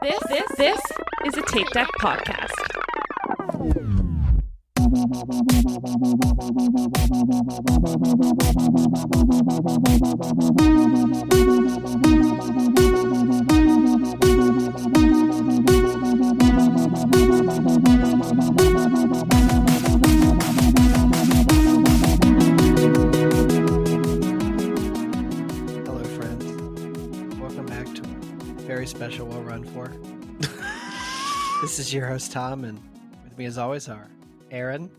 This is a Tape Deck podcast. Hello, friends. Welcome back to a very special Well Run For. This is your host, Tom, and with me, as always, are Erin.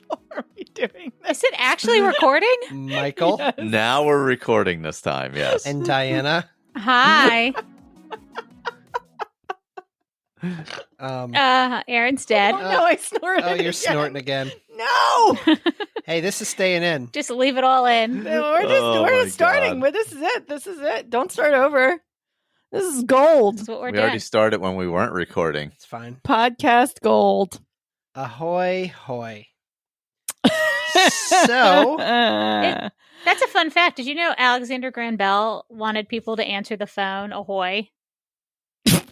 What are we doing? Is it actually recording? Michael. Yes. Now we're recording this time, yes. And Diana. Hi. Um, Erin's dead. Oh, no, I snorted. oh, you're again. snorting again. No, Hey, this is staying in. Just leave it all in. no, we're Oh, my just starting. God. But this is it. Don't start over. This is gold. That's what we're We doing. already started when we weren't recording. It's fine. Podcast gold. Ahoy, hoy. So, That's a fun fact. Did you know Alexander Graham Bell wanted people to answer the phone, ahoy?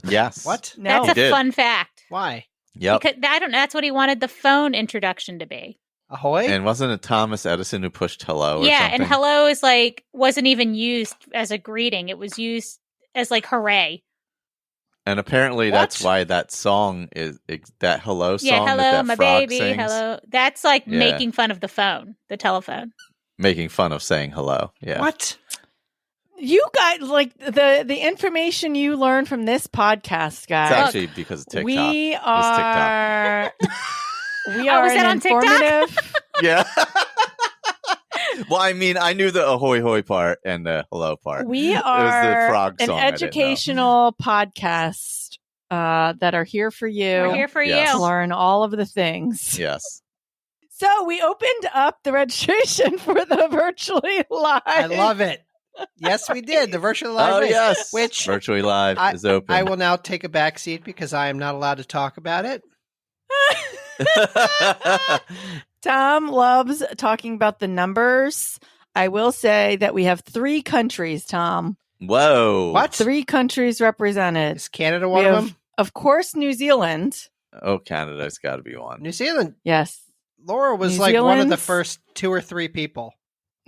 Yes. what? no, That's a did. fun fact. Why? Yep. Because I don't know. That's what he wanted the phone introduction to be. Ahoy? And wasn't it Thomas Edison who pushed hello or Yeah, something? and hello is like wasn't even used as a greeting. It was used as like hooray. And apparently What? that's why that song is that hello song Yeah, hello, that my frog baby. sings, Hello. That's like Yeah. making fun of the phone, the telephone. making fun of saying hello. Yeah. What? you guys like the information you learn from this podcast, It's guys. actually because of TikTok. We TikTok. are. We Oh, are was that an on TikTok? informative. Yeah. Well, I mean, I knew the ahoy hoy part and the hello part. We It was the are frog an song I didn't know. educational podcast that are here for you We're here for Yes. to you. learn all of the things. Yes. So we opened up the registration for the virtually live. I love it. Yes, we did. The virtual live Oh, race, yes. which Virtually Live is open. I will now take a back seat because I am not allowed to talk about it. Tom loves talking about the numbers. I will say that we have 3 countries, Tom. Whoa. What? 3 countries represented. Is Canada We one of have, them? of course, New Zealand. Oh, Canada's got to be one. New Zealand. Yes, Laura was New like one of the Zealand's- first 2 or 3 people.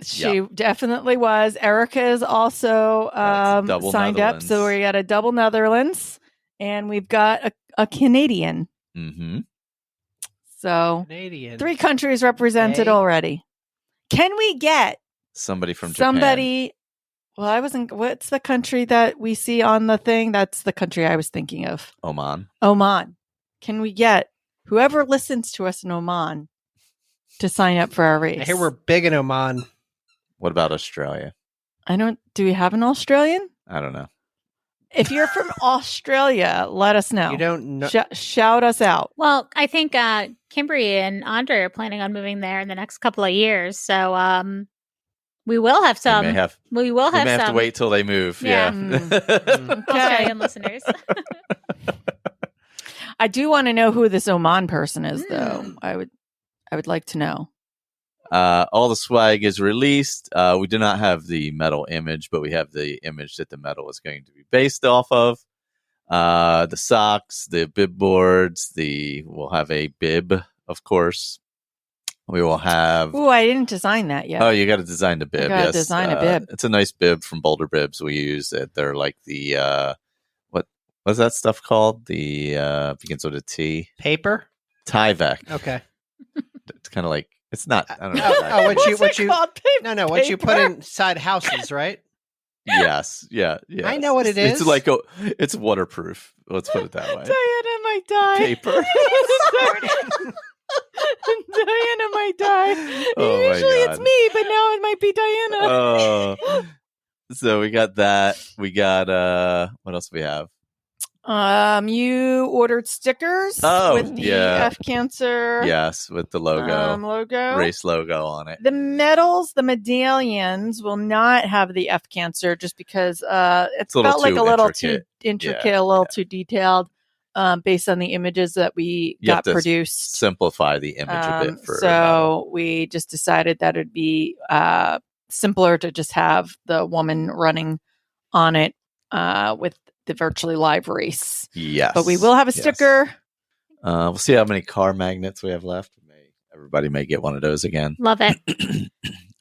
she definitely was. Erica is also That's double signed up. So Netherlands. we got a double Netherlands, and we've got a Canadian. Mm-hmm. So Canadian. 3 countries represented Yay. already. Can we get Somebody from Japan. somebody? Well, I wasn't. What's the country that we see on the thing? That's the country I was thinking of. Oman. Oman. Can we get whoever listens to us in Oman to sign up for our race? I hear we're big in Oman. What about Australia? I don't. Do we have an Australian? I don't know. If you're from Australia, let us know. You don't know. Shout us out. Well, I think Kimberly and Andre are planning on moving there in the next couple of years. So we will have some. we may have, we will we have may have to some wait till they move. Yeah. Okay. Australian listeners. I do want to know who this Oman person is, though. Mm. I would like to know. All the swag is released. We do not have the medal image, but we have the image that the medal is going to be based off of. The socks, the bib boards, we'll have a bib, of course. We will have. Ooh, I didn't design that yet. Oh, you got to design the bib. gotta Yes, design a bib. It's a nice bib from Boulder Bibs. We use it. They're like the what's that stuff called? The begins with a T. Paper? Tyvek. Okay. It's kind of like it's not. I don't know. Oh, exactly. what you- What's it called? No, what you put Paper? inside houses, right? Yes. Yeah. Yeah. I know what it It's is. like it's waterproof. Let's put it that way. Diana might die. Paper. Diana might die. Oh, my Usually it's God. me, but now it might be Diana. Oh. So we got that. We got what else do we have? You ordered stickers Oh, with the yeah. F Cancer Yes, with the logo, race logo on it. The medals, the medallions will not have the F Cancer just because it's a little felt like too a little intricate. too intricate, Yeah, a little too detailed. Based on the images that we You have got to produced. Simplify the image a bit for So we just decided that it'd be simpler to just have the woman running on it with the virtually live race. Yes. But we will have a Yes. sticker. We'll see how many car magnets we have left. Everybody may get one of those again. Love it.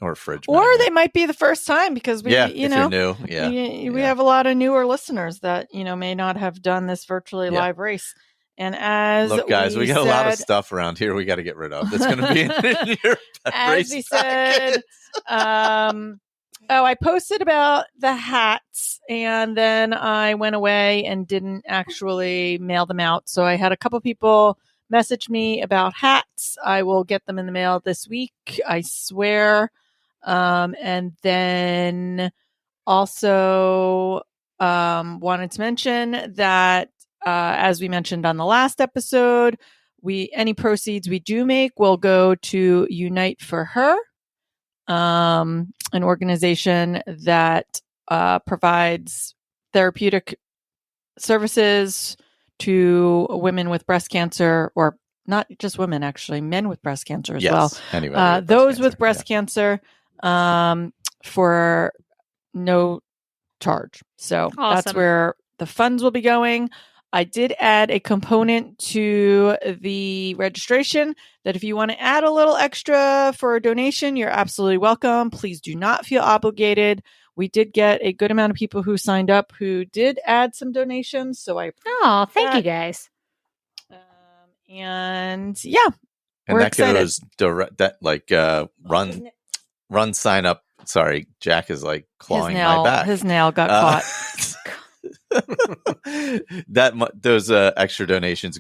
Or a fridge Or magnet. they might be the first time because we, if you know, you're new. Yeah. we have a lot of newer listeners that, you know, may not have done this virtually live race. And as look, guys, we got a lot of stuff around here we got to get rid of. That's going to be in your as race we said, I posted about the hats and then I went away and didn't actually mail them out. So I had a couple people message me about hats. I will get them in the mail this week, I swear. And then also wanted to mention that as we mentioned on the last episode, any proceeds we do make will go to Unite for Her, an organization that provides therapeutic services to women with breast cancer, or not just women, actually, men with breast cancer as well. Anyway, those with breast cancer for no charge. So that's Awesome. where the funds will be going. I did add a component to the registration that if you want to add a little extra for a donation, you're absolutely welcome. Please do not feel obligated. We did get a good amount of people who signed up who did add some donations. So Thank you guys. And yeah, and we're that excited. goes direct. That run sign up. Sorry, Jack is like clawing my back. His nail got caught. Those extra donations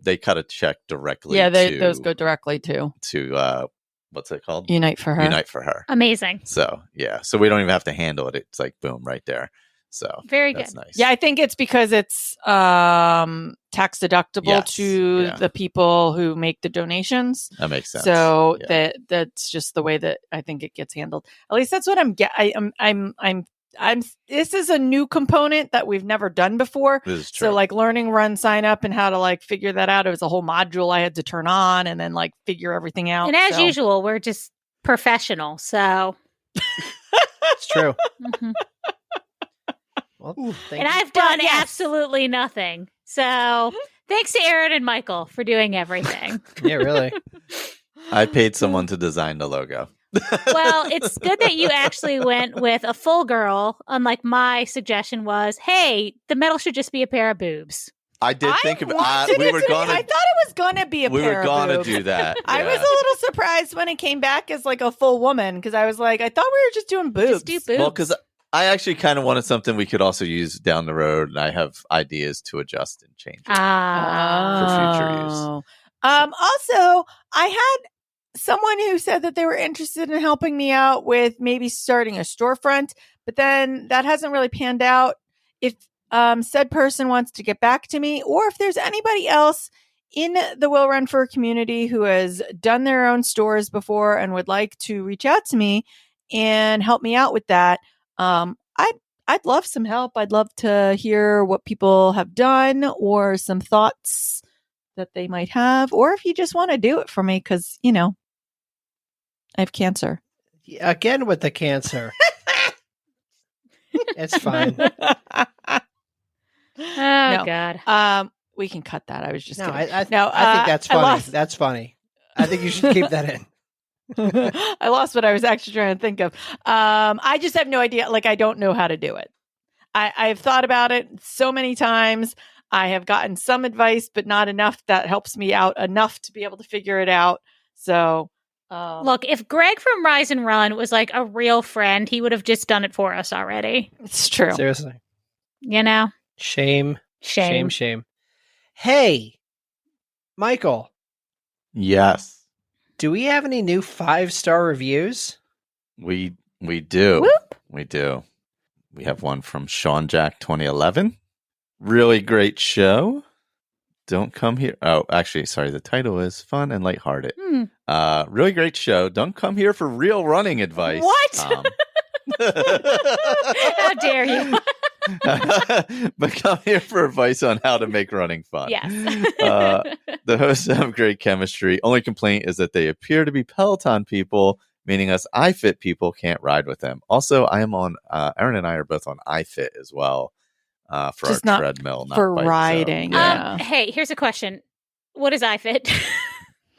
they cut a check directly. Yeah, those go directly to what's it called? Unite for Her. Unite for Her. Amazing. So so we don't even have to handle it. It's like boom, right there. So very that's good. Nice. Yeah, I think it's because it's tax deductible to the people who make the donations. That makes sense. So that's just the way that I think it gets handled. At least that's what I'm this is a new component that we've never done before. This is true. So like learning run sign up and how to like figure that out. It was a whole module I had to turn on and then like figure everything out. And as usual, we're just professional. So it's true. Mhm. Well, and I've done absolutely nothing. So thanks to Erin and Michael for doing everything. Yeah, really. I paid someone to design the logo. Well, it's good that you actually went with a full girl, unlike my suggestion was, hey, the medal should just be a pair of boobs. I did think of it. I thought it was going to be a pair of boobs. We were going to do that. I was a little surprised when it came back as like a full woman because I was like, I thought we were just doing boobs. Just do boobs. Well, because I actually kind of wanted something we could also use down the road, and I have ideas to adjust and change it for future use. Also, I had someone who said that they were interested in helping me out with maybe starting a storefront, but then that hasn't really panned out. If said person wants to get back to me, or if there's anybody else in the Will Run For community who has done their own stores before and would like to reach out to me and help me out with that, I'd love some help. I'd love to hear what people have done or some thoughts that they might have, or if you just want to do it for me because, you know, I have cancer. Again with the cancer. It's fine. God. We can cut that. I was just kidding. I think that's funny. That's funny. I think you should keep that in. I lost what I was actually trying to think of. I just have no idea. Like, I don't know how to do it. I've thought about it so many times. I have gotten some advice, but not enough that helps me out enough to be able to figure it out. So, look, if Greg from Rise and Run was like a real friend, he would have just done it for us already. It's true. Seriously. You know? Shame. Hey, Michael. Yes. Do we have any new 5-star reviews? We do. Whoop. We do. We have one from Sean Jack 2011. Really great show. Don't come here. Oh, actually, sorry. The title is fun and lighthearted. Really great show. Don't come here for real running advice. What? Tom. How dare you? But come here for advice on how to make running fun. Yes. The hosts have great chemistry. Only complaint is that they appear to be Peloton people, meaning us iFit people can't ride with them. Also, I am on, Erin and I are both on iFit as well. for Just our not treadmill, not for bike, so, riding, yeah. Hey, here's a question. What is iFit?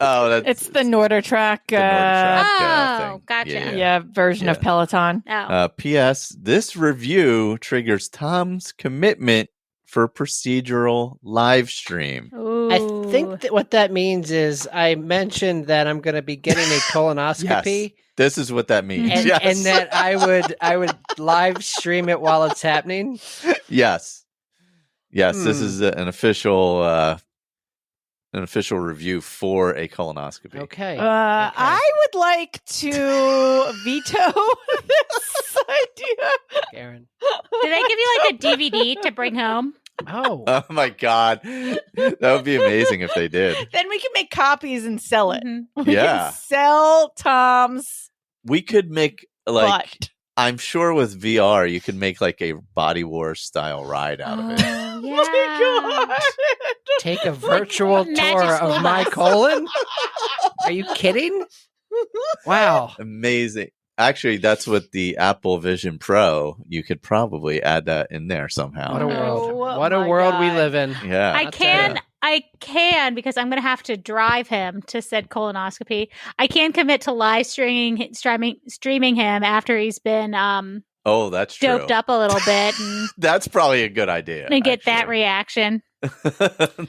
Oh, that's It's the NordicTrack, the NordicTrack Oh, thing. gotcha. version of Yeah. Peloton. Oh. P.S. This review triggers Tom's commitment for procedural live stream. I think that what that means is I mentioned that I'm going to be getting a colonoscopy. Yes, this is what that means. And, Yes. and that I would live stream it while it's happening. Yes. This is an official review for a colonoscopy. Okay. I would like to veto this idea. Aaron. Did they give you like a DVD to bring home? Oh. Oh my God, that would be amazing if they did. Then we can make copies and sell it. Mhm. We Yeah. can sell Tom's We could make butt. I'm sure with VR you could make like a Body Wars style ride out of it. Oh, yeah. Oh my God. Take a virtual Magic tour school of my bus. colon? Are you kidding? Wow. Amazing. Actually, that's what the Apple Vision Pro, you could probably add that in there somehow. What a Oh, world. What a my world we God. live in. Yeah. I can because I'm going to have to drive him to said colonoscopy. I can commit to live streaming him after he's been Oh, that's true. doped up a little bit and, That's probably a good idea. and get that actually. reaction. Michael wasn't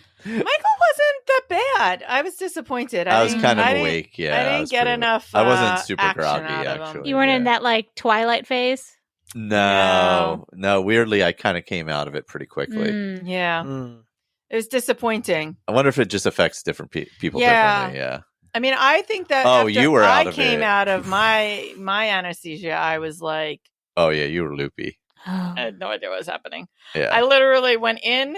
that bad. I was disappointed. I was didn't- kind of I didn't- awake. Yeah, I I didn't was get pretty- enough. I wasn't super action groggy, out of him. actually. You weren't Yeah. in that like Twilight phase? No. Weirdly, I kind of came out of it pretty quickly. Mm. Yeah, Mm. it was disappointing. I wonder if it just affects different people Yeah. differently. Yeah. I mean, I think that Oh, after you were I out of came it. out of my anesthesia, I was like, Oh, yeah. You were loopy. I had no idea what was happening. Yeah. I literally went in.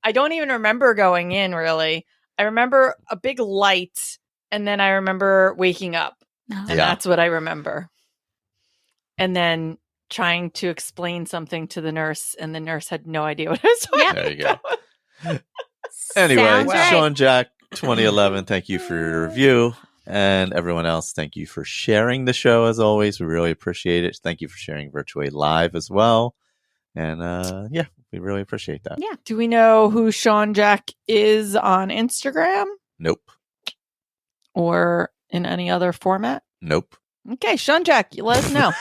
I don't even remember going in, really. I remember a big light, and then I remember waking up. And Yeah. that's what I remember. And then trying to explain something to the nurse, and the nurse had no idea what I was talking Yep. There you go. about. Anyway, Sounds right. Sean Jack 2011, thank you for your review. And everyone else, thank you for sharing the show as always. We really appreciate it. Thank you for sharing virtually live as well. And yeah, we really appreciate that. Yeah. Do we know who Sean Jack is on Instagram Nope. or in any other format? Nope. Okay, Sean Jack, you let us know.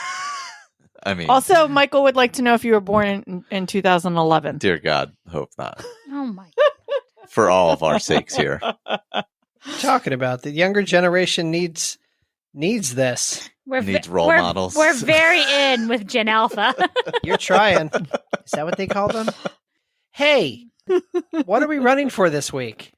I mean, Also, Michael would like to know if you were born in 2011. dear God, hope not. Oh my. For all of our sakes here. Talking about the younger generation needs this. Needs role models. We're very in with Gen Alpha. You're trying. Is that what they call them? Hey, what are we running for this week?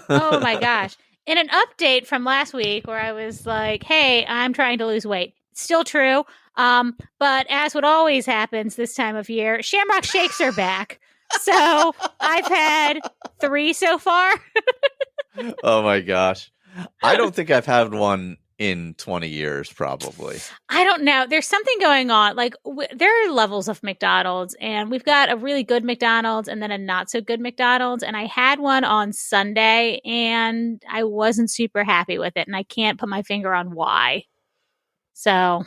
Oh my gosh. In an update from last week where I was like, hey, I'm trying to lose weight. Still true. But as what always happens this time of year, Shamrock Shakes are back. So I've had 3 so far. Oh my gosh. I don't think I've had one in 20 years, probably. I don't know. There's something going on. Like there are levels of McDonald's, and we've got a really good McDonald's and then a not so good McDonald's. And I had one on Sunday, and I wasn't super happy with it, and I can't put my finger on why. So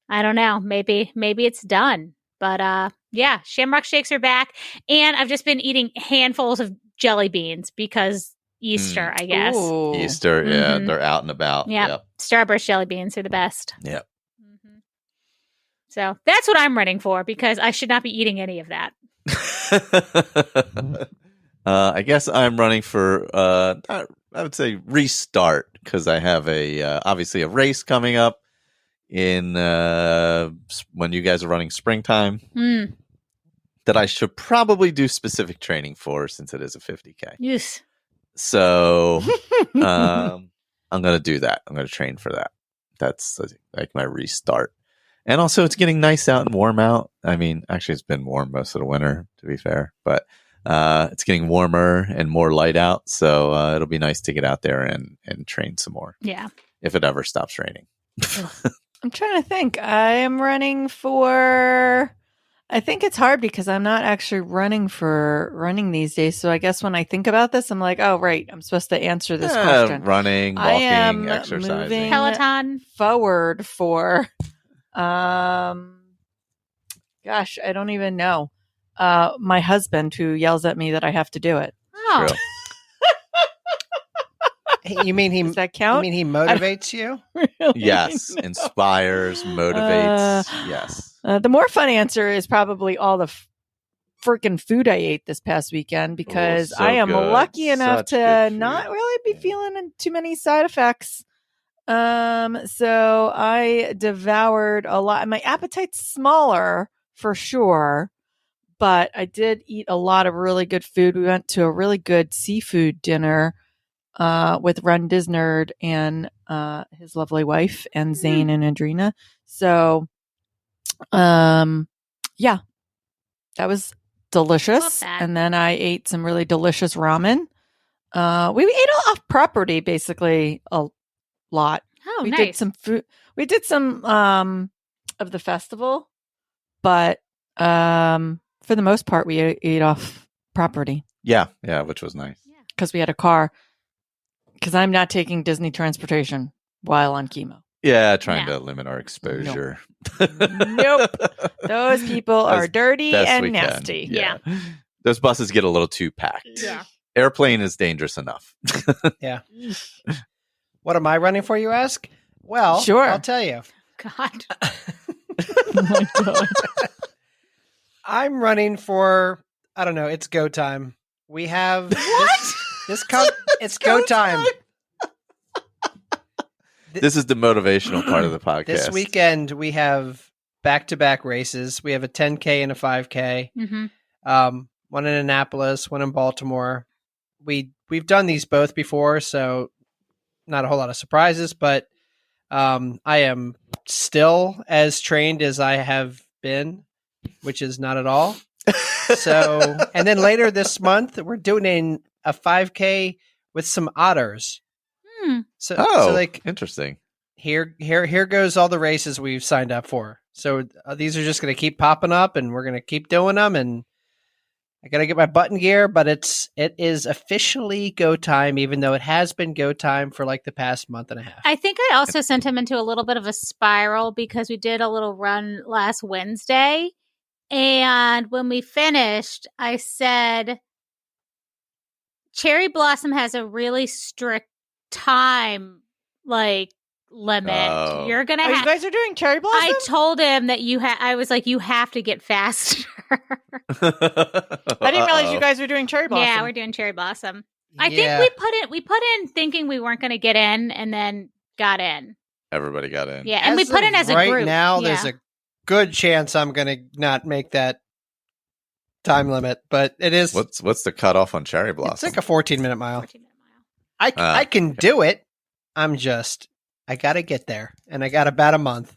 I don't know. Maybe it's done. But yeah, Shamrock Shakes are back, and I've just been eating handfuls of jelly beans because Easter, I guess. Ooh. Easter, yeah, Mhm. they're out and about. Yep. Starburst jelly beans are the best. Yep. Mhm. So that's what I'm running for because I should not be eating any of that. I guess I'm running for I would say restart because I have obviously a race coming up in when you guys are running springtime Mm. that I should probably do specific training for since it is a 50K. Yes. So I'm going to do that. I'm going to train for that. That's like my restart. And also it's getting nice out and warm out. I mean, actually it's been warm most of the winter, to be fair, but it's getting warmer and more light out. So it'll be nice to get out there and train some more Yeah. if it ever stops raining. I'm trying to think. I am running for. I think it's hard because I'm not actually running these days. So I guess when I think about this, I'm like, oh, right. I'm supposed to answer this question. Running, I am walking, exercising. moving- Peloton. Forward for, gosh, I don't even know. my husband, who yells at me that I have to do it. Oh, True. You mean Does that You count? mean he motivates you? Really? Yes. No. Inspires, motivates. Yes. The more fun answer is probably all the freaking food I ate this past weekend, because so I am good. lucky enough Such to good food. not really be Yeah. feeling too many side effects. So I devoured a lot. My appetite's smaller for sure, but I did eat a lot of really good food. We went to a really good seafood dinner with Ron Disnard and his lovely wife and Zane and Andrina. So, yeah, that was delicious. Love that. And then I ate some really delicious ramen. We ate off property basically a lot. oh, We nice. did some food. We did some of the festival, but for the most part, we ate off property Yeah. Yeah. Which was nice. because we had a car. Because I'm not taking Disney transportation while on chemo. Yeah. Trying No. to limit our exposure. Nope. Those people are As dirty best and we can. nasty. Yeah. Those buses get a little too packed. Yeah. Airplane is dangerous enough. Yeah. What am I running for, you ask? Well, Sure. I'll tell you. God. Oh my God. I'm running for, I don't know, it's go time. We have it's go time. This is the motivational part of the podcast. This weekend we have back-to-back races. We have a 10K and a 5K. Mm-hmm. One in Annapolis, one in Baltimore. We've done these both before, so not a whole lot of surprises, but I am still as trained as I have been, which is not at all. So, and then later this month, we're doing a 5K with some otters. So like interesting. here goes all the races we've signed up for. So these are just going to keep popping up, and we're going to keep doing them. And I got to get my button gear, but it is officially go time, even though it has been go time for like the past month and a half. I think I also sent him into a little bit of a spiral because we did a little run last Wednesday. And when we finished, I said, Cherry Blossom has a really strict time limit. Oh. You're gonna Oh, you have. guys are doing cherry blossom? I told him that I was like, you have to get faster. I didn't realize you guys were doing cherry blossom. Yeah, we're doing Cherry Blossom. I think we put in thinking we weren't going to get in, and then got in. Everybody got in. Yeah, and we put in as a right group. now. Yeah. There's a good chance I'm going to not make that time limit, but it is. What's the cutoff on Cherry Blossom? It's like a 14-minute mile. 14-minute mile. I can do it. I got to get there, and I got about a month.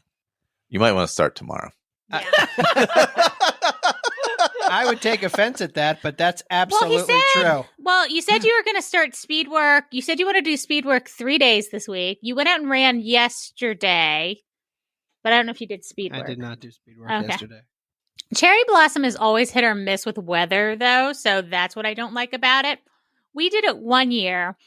You might want to start tomorrow. Yeah. I would take offense at that, but that's absolutely true. Well, you said you were going to start speed work. You said you want to do speed work 3 days this week. You went out and ran yesterday, but I don't know if you did speed work. I did not do speed work Okay. yesterday. Cherry Blossom is always hit or miss with weather, though, so that's what I don't like about it. We did it 1 year,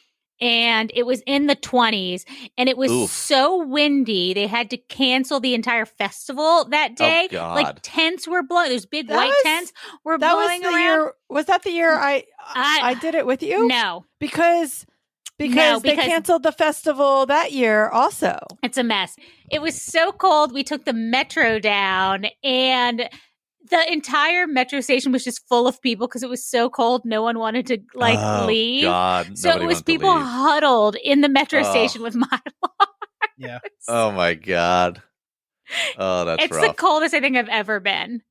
and it was in the 20s, and it was Oof. so windy, they had to cancel the entire festival that day. Oh, God. Like, tents were blowing. Those big That white was- tents were That was blowing the around. year. Was that the year I did it with you? No, because No, they because- canceled the festival that year. Also, it's a mess. It was so cold, we took the metro down, and the entire metro station was just full of people because it was so cold. No one wanted to leave. God. So it was people huddled in the metro Oh. station with Mylar. Yeah. Oh my God. Oh, that's It's rough. the coldest I think I've ever been.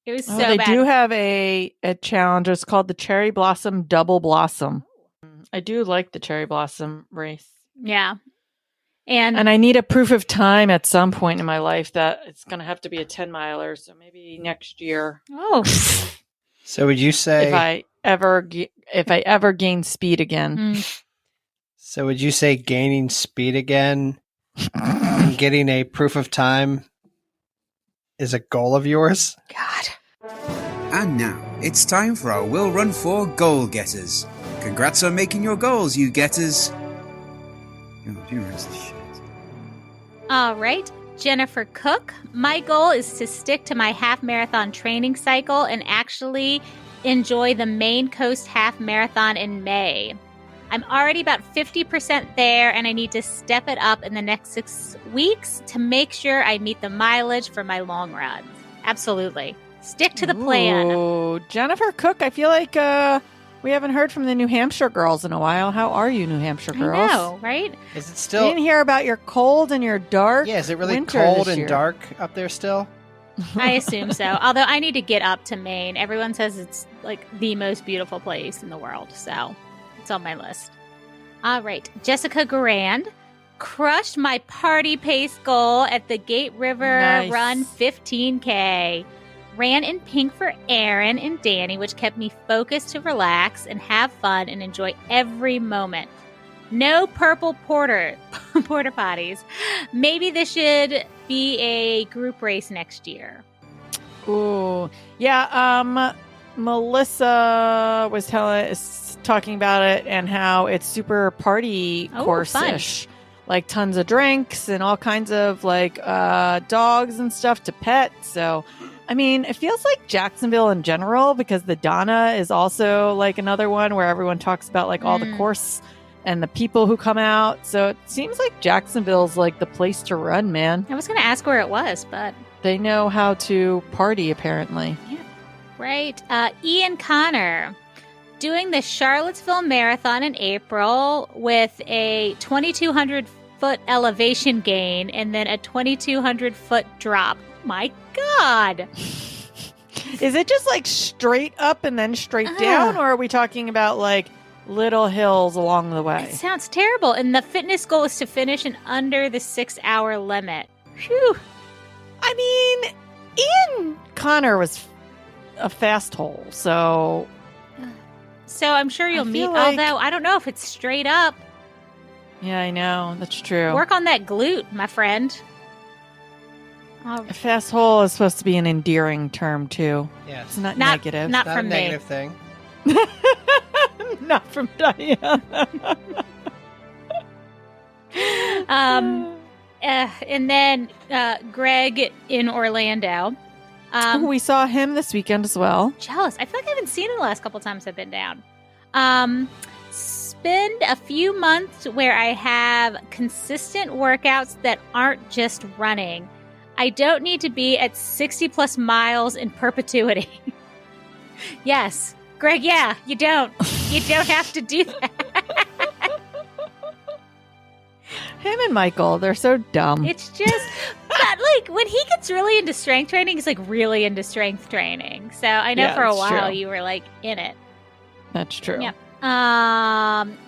It was so they bad. do have a challenge. It's called the Cherry Blossom Double Blossom. I do like the Cherry Blossom race. Yeah. And And I need a proof of time at some point in my life that it's going to have to be a 10-miler. So maybe next year, oh, So would you say? if I ever gain speed again. mm. So would you say gaining speed again and getting a proof of time is a goal of yours? God. And now, it's time for our Will Run 4 Goal Getters. Congrats on making your goals, you getters. Oh, you rest of shit. All right. Jennifer Cook. My goal is to stick to my half marathon training cycle and actually enjoy the Maine Coast Half Marathon in May. I'm already about 50% there, and I need to step it up in the next 6 weeks to make sure I meet the mileage for my long runs. Absolutely. Stick to the plan. Ooh, Jennifer Cook, I feel like we haven't heard from the New Hampshire girls in a while. How are you, New Hampshire girls? I know, right? Is it I still? didn't hear about your cold and your dark. Yeah, is it really winter cold this and year. dark up there still? I assume so. Although I need to get up to Maine. Everyone says it's like the most beautiful place in the world. So it's on my list. All right. Jessica Grand crushed my party pace goal at the Gate River Nice. Run 15K. Ran in pink for Erin and Danny, which kept me focused to relax and have fun and enjoy every moment. No purple porta potties. Maybe this should be a group race next year. Ooh, yeah. Melissa was talking about it and how it's super party Oh, course-ish, like tons of drinks and all kinds of like dogs and stuff to pet. So, I mean, it feels like Jacksonville in general, because the Donna is also like another one where everyone talks about like all the course and the people who come out. So it seems like Jacksonville's like the place to run, man. I was going to ask where it was, but They know how to party, apparently. right. Ian Connor doing the Charlottesville Marathon in April with a 2,200 foot elevation gain and then a 2,200 foot drop. My God. Is it just like straight up and then straight down, or are we talking about like little hills along the way? It sounds terrible. And the fitness goal is to finish in under the 6 hour limit. Phew. I mean, Ian Connor was a fast hole, so So I'm sure you'll I meet, feel like- although I don't know if it's straight up. yeah, I know. That's true. Work on that glute, my friend. Oh, A fast hole is supposed to be an endearing term, too. Yes. It's not Not- negative. not Not from a me. negative thing. Not from Diana. And then Greg in Orlando. We saw him this weekend as well. Jealous. I feel like I haven't seen him the last couple times I've been down. Spend a few months where I have consistent workouts that aren't just running. I don't need to be at 60 plus miles in perpetuity. Yes. Greg, yeah, you don't. You don't have to do that. Him and Michael, they're so dumb. It's just, but like when he gets really into strength training, he's like really into strength training. So I know Yeah, for a that's while true. you were like in it. That's true. Yep.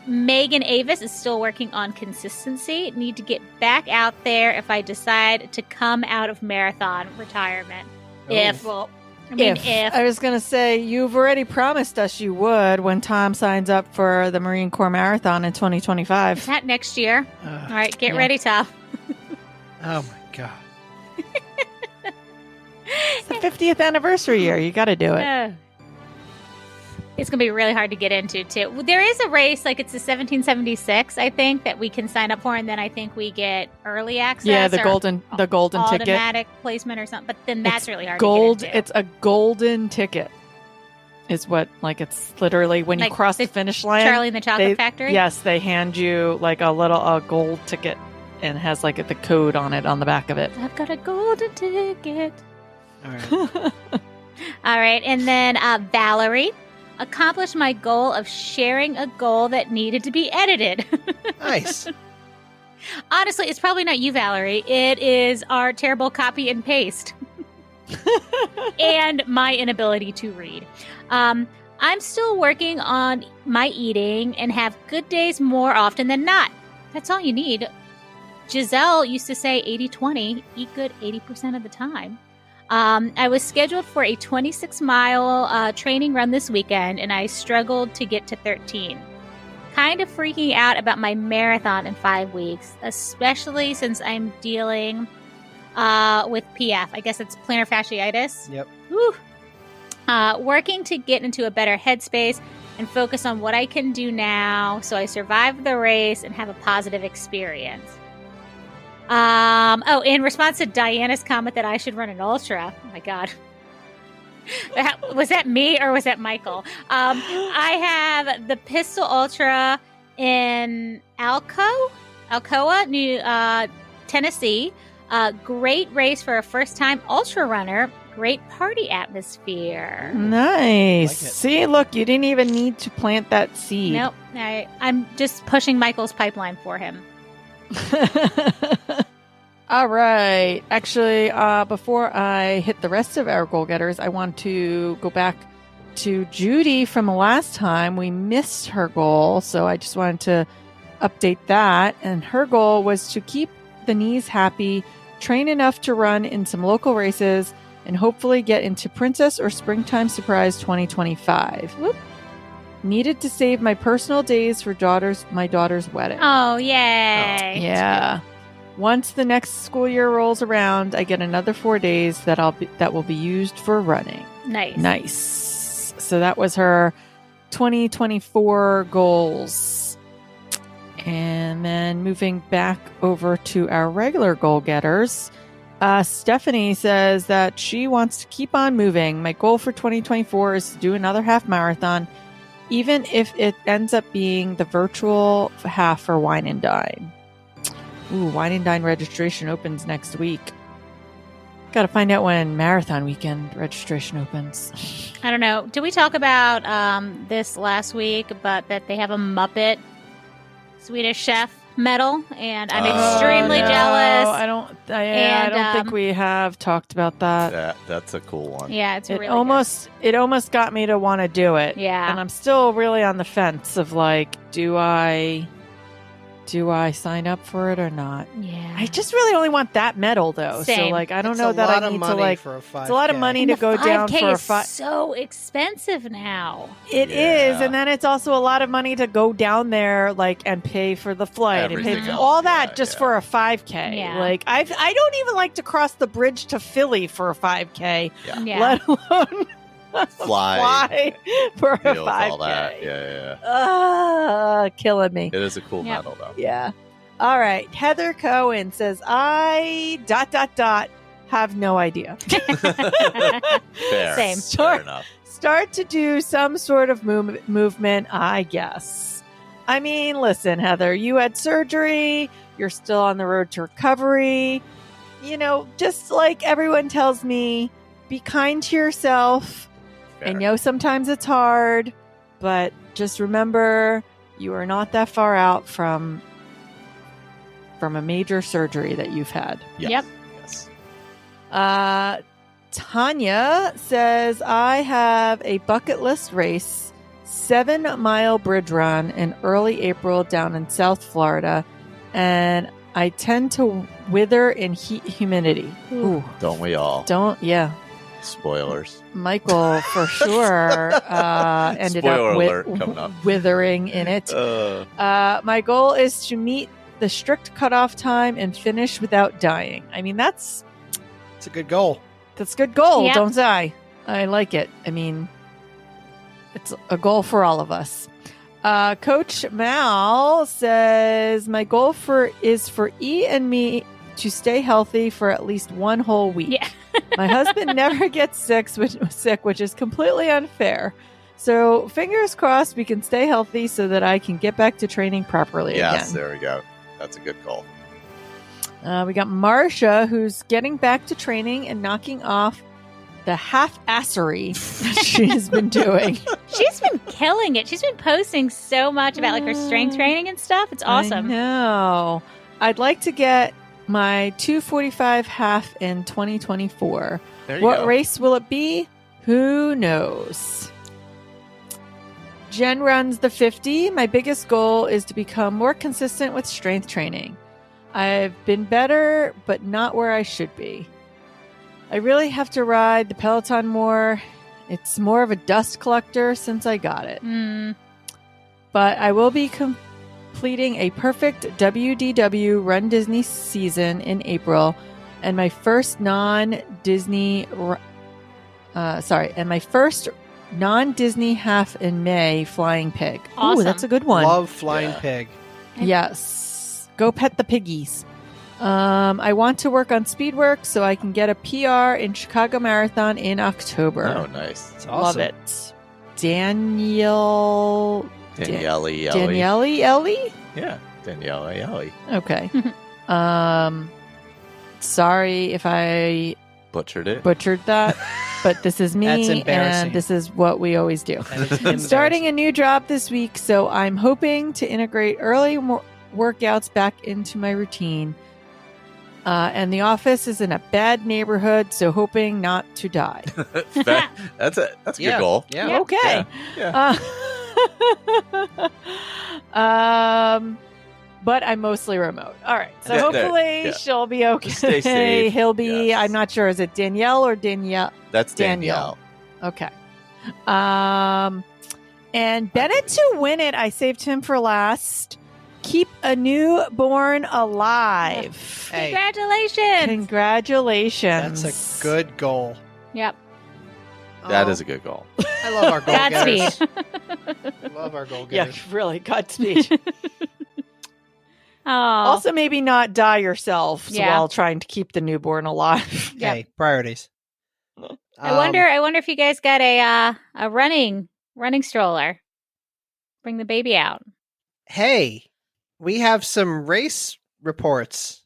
Megan Avis is still working on consistency. Need to get back out there if I decide to come out of marathon retirement. Oh. If, Well, I mean, if I was going to say, you've already promised us you would when Tom signs up for the Marine Corps Marathon in 2025. is that next year? All right, get yeah. ready, Tom. Oh my god. It's the 50th anniversary year. You got to do it. It's going to be really hard to get into, too. There is a race, like it's the 1776, I think, that we can sign up for, and then I think we get early access. Yeah, the or golden ticket. automatic placement or something. But then that's It's really hard Gold. to get into. It's a golden ticket. Is what, like, it's literally when you Like cross the the finish line. Charlie and the Chocolate they- Factory? Yes, they hand you like a gold ticket and it has like the code on it on the back of it. I've got a golden ticket. All right. All right. And then Valerie accomplished my goal of sharing a goal that needed to be edited. Nice. Honestly, it's probably not you, Valerie. It is our terrible copy and paste and my inability to read. I'm still working on my eating and have good days more often than not. That's all you need. Giselle used to say 80-20, eat good 80% of the time. I was scheduled for a 26-mile training run this weekend, and I struggled to get to 13. Kind of freaking out about my marathon in 5 weeks, especially since I'm dealing with PF. I guess it's plantar fasciitis. Yep. Whew. Working to get into a better headspace and focus on what I can do now so I survive the race and have a positive experience. In response to Diana's comment that I should run an ultra. Oh my God. Was that me or was that Michael? I have the Pistol Ultra in Alcoa, Tennessee. Great race for a first-time ultra runner. Great party atmosphere. Nice. Like it. See, look, you didn't even need to plant that seed. Nope. I'm just pushing Michael's pipeline for him. All right. Actually, before I hit the rest of our goal getters, I want to go back to Judy from last time. We missed her goal, so I just wanted to update that. And her goal was to keep the knees happy, train enough to run in some local races, and hopefully get into Princess or Springtime Surprise 2025. Whoop. Needed to save my personal days for my daughter's wedding. Oh, yay. Yeah. Once the next school year rolls around, I get another 4 days that will be used for running. Nice. So that was her 2024 goals. And then moving back over to our regular goal getters, Stephanie says that she wants to keep on moving. My goal for 2024 is to do another half marathon, even if it ends up being the virtual half for Wine and Dine. Ooh, Wine and Dine registration opens next week. Got to find out when Marathon Weekend registration opens. I don't know. Did we talk about this last week, but that they have a Muppet Swedish chef medal, and I'm extremely jealous. I don't think we have talked about that. That's a cool one. Yeah, it's It really almost got me to want to do it. Yeah. And I'm still really on the fence of like, do I sign up for it or not? Yeah. I just really only want that medal though. Same. So like, I don't It's know a that lot I of need to money like. for a 5K. It's a lot of money to go down for a 5K is so expensive now. It Yeah. is, and then it's also a lot of money to go down there, like, and pay for the flight and Everything pay for else, all that yeah, just yeah. for a 5K. Yeah. Like, I don't even like to cross the bridge to Philly for a 5K, Yeah. let alone Fly. for a Deal with 5K. all that. Yeah. Killing me. It is a cool Yep. medal, though. Yeah. All right. Heather Cohen says, I ... have no idea. Fair. Same. Fair enough. Start to do some sort of movement, I guess. I mean, listen, Heather, you had surgery. You're still on the road to recovery. You know, just like everyone tells me, be kind to yourself. Fair. I know sometimes it's hard, but just remember you are not that far out from a major surgery that you've had. Yep. Yes. Tanya says, I have a bucket list race, 7-mile bridge run in early April down in South Florida, and I tend to wither in humidity. Ooh. Don't we all? Yeah. Spoilers. Michael, for sure, ended Spoiler up alert coming up. withering in it. My goal is to meet the strict cutoff time and finish without dying. I mean, it's a good goal. that's a good goal, Yeah. don't I? I like it. I mean, it's a goal for all of us. Coach Mal says, my goal is for E and me to stay healthy for at least one whole week. Yeah. My husband never gets sick, which is completely unfair. So fingers crossed we can stay healthy so that I can get back to training properly Yes, again. there we go. That's a good goal. We got Marcia, who's getting back to training and knocking off the half-assery that she's been doing. She's been killing it. She's been posting so much about like her strength training and stuff. It's awesome. I know. I'd like to get my 2:45 half in 2024. There you What go. race will it be? Who knows? Jen runs the 50. My biggest goal is to become more consistent with strength training. I've been better, but not where I should be. I really have to ride the Peloton more. It's more of a dust collector since I got it. But I will be completing a perfect WDW Run Disney season in April, and my first non-Disney half in May, Flying Pig. Awesome. Ooh, that's a good one. Love Flying Yeah. Pig. Yes. Go pet the piggies. I want to work on speed work so I can get a PR in Chicago Marathon in October. Oh, nice. It's Love awesome. it. Danielle Ellie? Yeah, Danielle Ellie. Okay. Sorry if I Butchered it. butchered that, but this is That's me, embarrassing. and this is what we always do. And it's embarrassing. Starting a new job this week, so I'm hoping to integrate early workouts back into my routine. And the office is in a bad neighborhood, so hoping not to die. That's a Yeah. good goal. Yeah. Okay. Yeah. But I'm mostly remote. All right. So Yeah, hopefully yeah. she'll be okay. Just stay safe. He'll be, Yes. I'm not sure. Is it Danielle or Danielle? That's Danielle. Danielle. Okay. And Bennett to win it, I saved him for last. Keep a newborn alive. Hey, Congratulations. Congratulations. that's a good goal. Yep. That Oh, is a good goal. I love our goal getters. Godspeed. Love our goal Yeah, getters. really. Godspeed. Oh. Also, maybe not die yourself Yeah. while trying to keep the newborn alive. Yeah. Hey, priorities. I wonder if you guys got a running stroller. Bring the baby out. Hey, we have some race reports.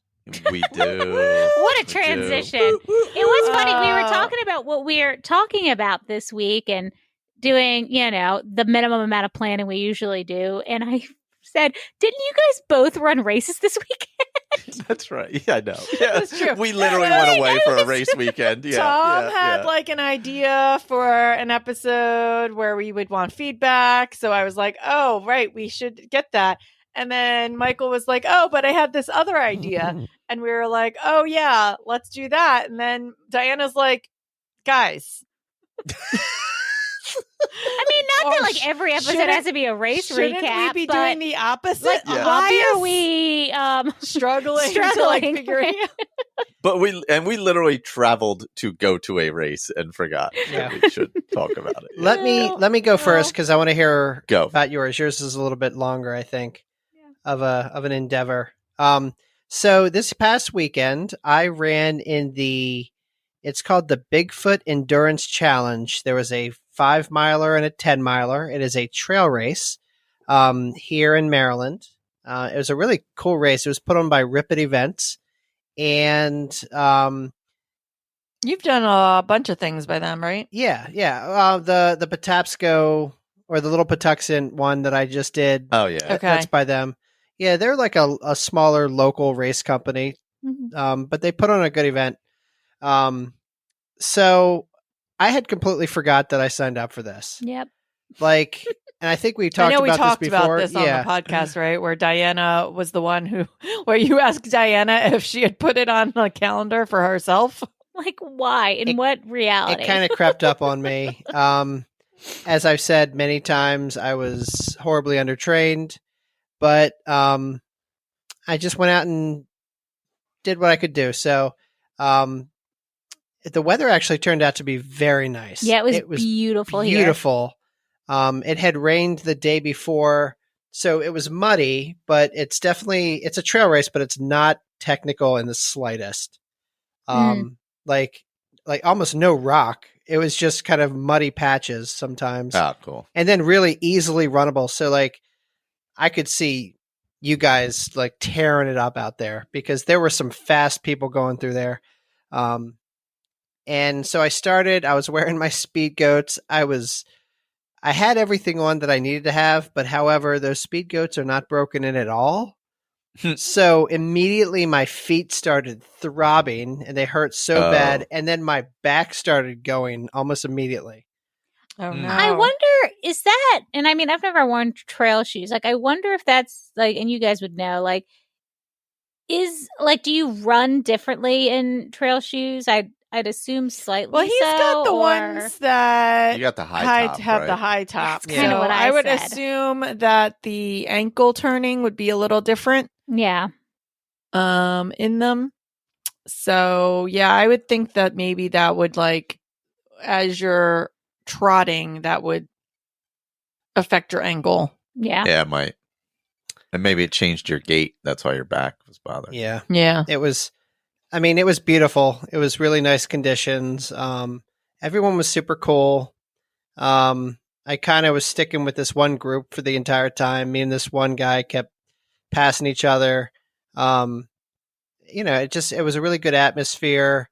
We do. What a We do. transition. It was funny. We were Uh, talking about what we're talking about this week and doing, the minimum amount of planning we usually do. And I said, didn't you guys both run races this weekend? That's right. Yeah, I know. Yeah. That's true. We literally Yeah, went away I for a was- race weekend. Yeah. Tom yeah, had yeah. like an idea for an episode where we would want feedback. So I was like, oh, right, we should get that. And then Michael was like, oh, but I had this other idea. And we were like, oh, yeah, let's do that. And then Diana's like, guys. I mean, not that Or like every episode shouldn't- has to be a race Shouldn't recap. we be but doing the opposite? like, Yeah. why are Obvious? we struggling to like struggling? figuring out? But we literally traveled to go to a race and forgot Yeah. that we should talk about it. Let me go first because I want to hear Go. about yours. Yours is a little bit longer, I think, of an endeavor. So this past weekend, I ran in it's called the Bigfoot Endurance Challenge. There was a 5-miler and a 10-miler. It is a trail race here in Maryland. It was a really cool race. It was put on by Ripid Events. And You've done a bunch of things by them, right? yeah. The Patapsco or the Little Patuxent one that I just did. Oh yeah. Okay. That's by them. Yeah, they're like a smaller local race company, but they put on a good event. So I had completely forgot that I signed up for this. Yep. Like, and I think we I talked know we about talked this before. about this yeah, on the podcast, right? Where Diana was the one where you asked Diana if she had put it on a calendar for herself. Like, why? In It- what reality? it kind of crept up on me. As I've said many times, I was horribly undertrained, but I just went out and did what I could do. So the weather actually turned out to be very nice. Yeah, it was beautiful here. beautiful. It had rained the day before, so it was muddy, but it's a trail race, but it's not technical in the slightest. Like almost no rock. It was just kind of muddy patches sometimes. Ah, cool. And then really easily runnable. So like I could see you guys like tearing it up out there because there were some fast people going through there. And so I was wearing my speed goats. I had everything on that I needed to have, but however, those speed goats are not broken in at all. So immediately my feet started throbbing and they hurt so bad. And then my back started going almost immediately. Oh no! I wonder, is that, and I mean, I've never worn trail shoes. Like, I wonder if that's like, and you guys would know, like, do you run differently in trail shoes? I'd assume slightly. Well, he's got the or- ones that You got the high top, have right? the high top. That's kinda what I would said. assume that the ankle turning would be a little different. Yeah. In them. So yeah, I would think that maybe that would like as you're trotting, that would affect your ankle. Yeah. Yeah, it might. And maybe it changed your gait. That's why your back was bothering. Yeah. Yeah. It was beautiful. It was really nice conditions. Everyone was super cool. I kind of was sticking with this one group for the entire time. Me and this one guy kept passing each other. It was a really good atmosphere.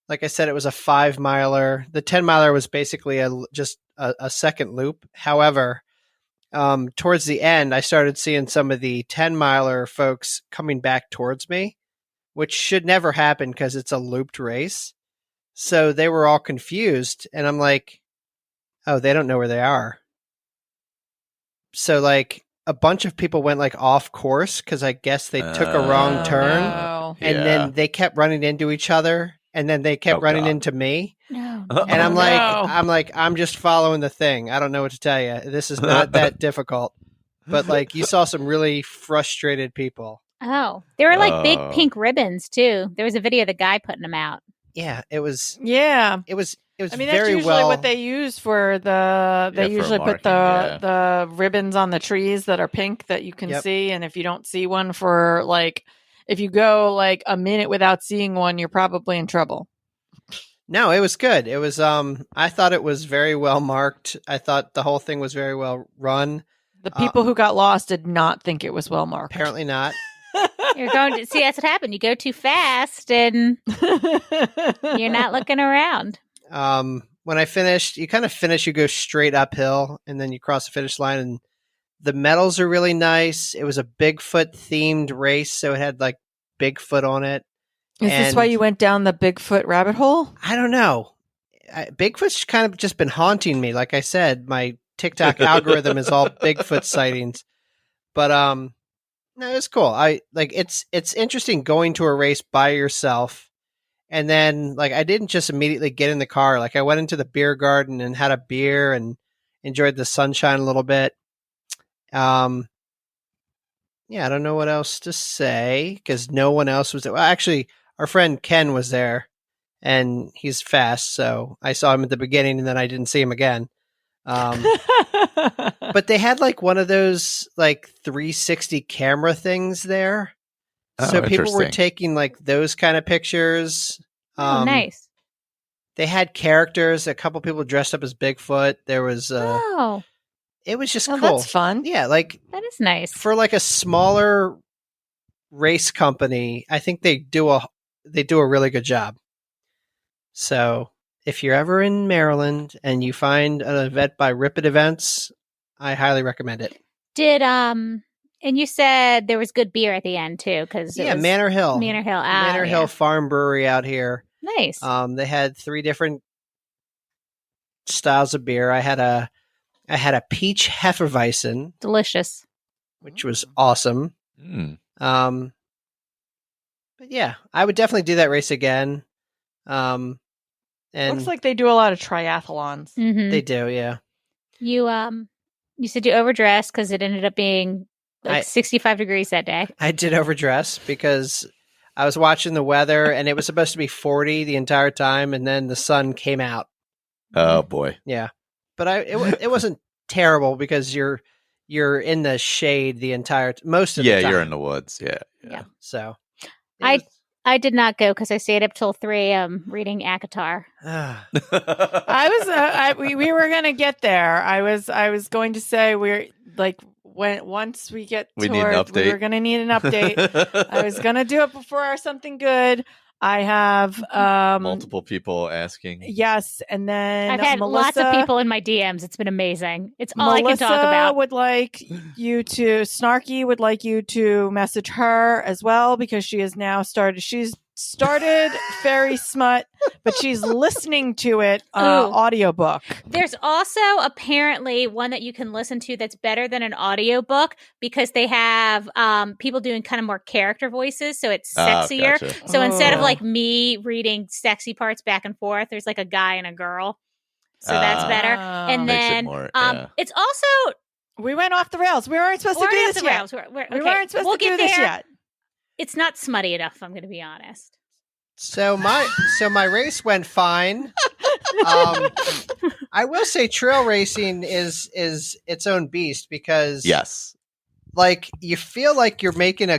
Like I said, it was a 5-miler. The 10-miler was basically just a second loop. However, towards the end, I started seeing some of the 10-miler folks coming back towards me, which should never happen because it's a looped race. So they were all confused, and I'm like, oh, they don't know where they are. So like a bunch of people went like off course because I guess they took a wrong turn, No. and then they kept running into each other, and then they kept running into me. No. And I'm no. like, I'm just following the thing. I don't know what to tell you. This is not that difficult. But like, you saw some really frustrated people. Oh, they were like big pink ribbons too. There was a video of the guy putting them out. Yeah, it was. Yeah. It was I mean, very that's usually well. what they use for the. They Yeah, for usually put marking, the ribbons on the trees that are pink that you can see, and if you don't see one for like, if you go like a minute without seeing one, you're probably in trouble. No, it was good. It was. I thought it was very well marked. I thought the whole thing was very well run. The people who got lost did not think it was well marked. Apparently not. You're going to see that's what happened. You go too fast and you're not looking around. When I finished, you kind of finish. You go straight uphill, and then you cross the finish line, and the medals are really nice. It was a Bigfoot themed race, so it had like Bigfoot on it. Is this why you went down the Bigfoot rabbit hole? I don't know. Bigfoot's kind of just been haunting me. Like I said, my TikTok algorithm is all Bigfoot sightings. But no, it's cool. It's interesting going to a race by yourself, and then like I didn't just immediately get in the car. Like I went into the beer garden and had a beer and enjoyed the sunshine a little bit. Yeah, I don't know what else to say because no one else was there. Well, actually, our friend Ken was there, and he's fast, so I saw him at the beginning, and then I didn't see him again. But they had like one of those like 360 camera things there, so people were taking like those kind of pictures. Nice. They had characters. A couple people dressed up as Bigfoot. There was it was just cool. That's fun. Yeah, like that is nice for like a smaller race company. I think they do a really good job. So if you're ever in Maryland and you find an event by Rip It Events, I highly recommend it. Did and you said there was good beer at the end too, because Manor Hill, Manor Hill Farm Brewery out here. Nice. They had 3 different styles of beer. I had a peach Hefeweizen, delicious, which was awesome. But yeah, I would definitely do that race again. And looks like they do a lot of triathlons. Mm-hmm. They do, yeah. You said you overdressed because it ended up being like 65 degrees that day. I did overdress because I was watching the weather and it was supposed to be 40 the entire time, and then the sun came out. Oh boy. Yeah. But it wasn't terrible because you're in the shade the entire most of the time. Yeah, you're in the woods. Yeah. So I did not go because I stayed up till 3 a.m. reading ACOTAR. We were gonna get there. I was going to say we're like once we get we need an update. We were gonna need an update. I was gonna do it before our something good. I have multiple people asking. Yes, and then I've had lots of people in my DMs. It's been amazing. It's all I can talk about. Snarky would like you to message her as well because she has now started. She's started Fairy Smut, but she's listening to it audiobook. There's also apparently one that you can listen to that's better than an audiobook because they have people doing kind of more character voices, so it's sexier. Gotcha. So instead of like me reading sexy parts back and forth, there's like a guy and a girl. So that's better. And then it's also we went off the rails. We weren't supposed to do this yet. We weren't supposed to do this yet. It's not smutty enough, if I'm going to be honest. So my race went fine. I will say trail racing is its own beast because yes, like you feel like you're making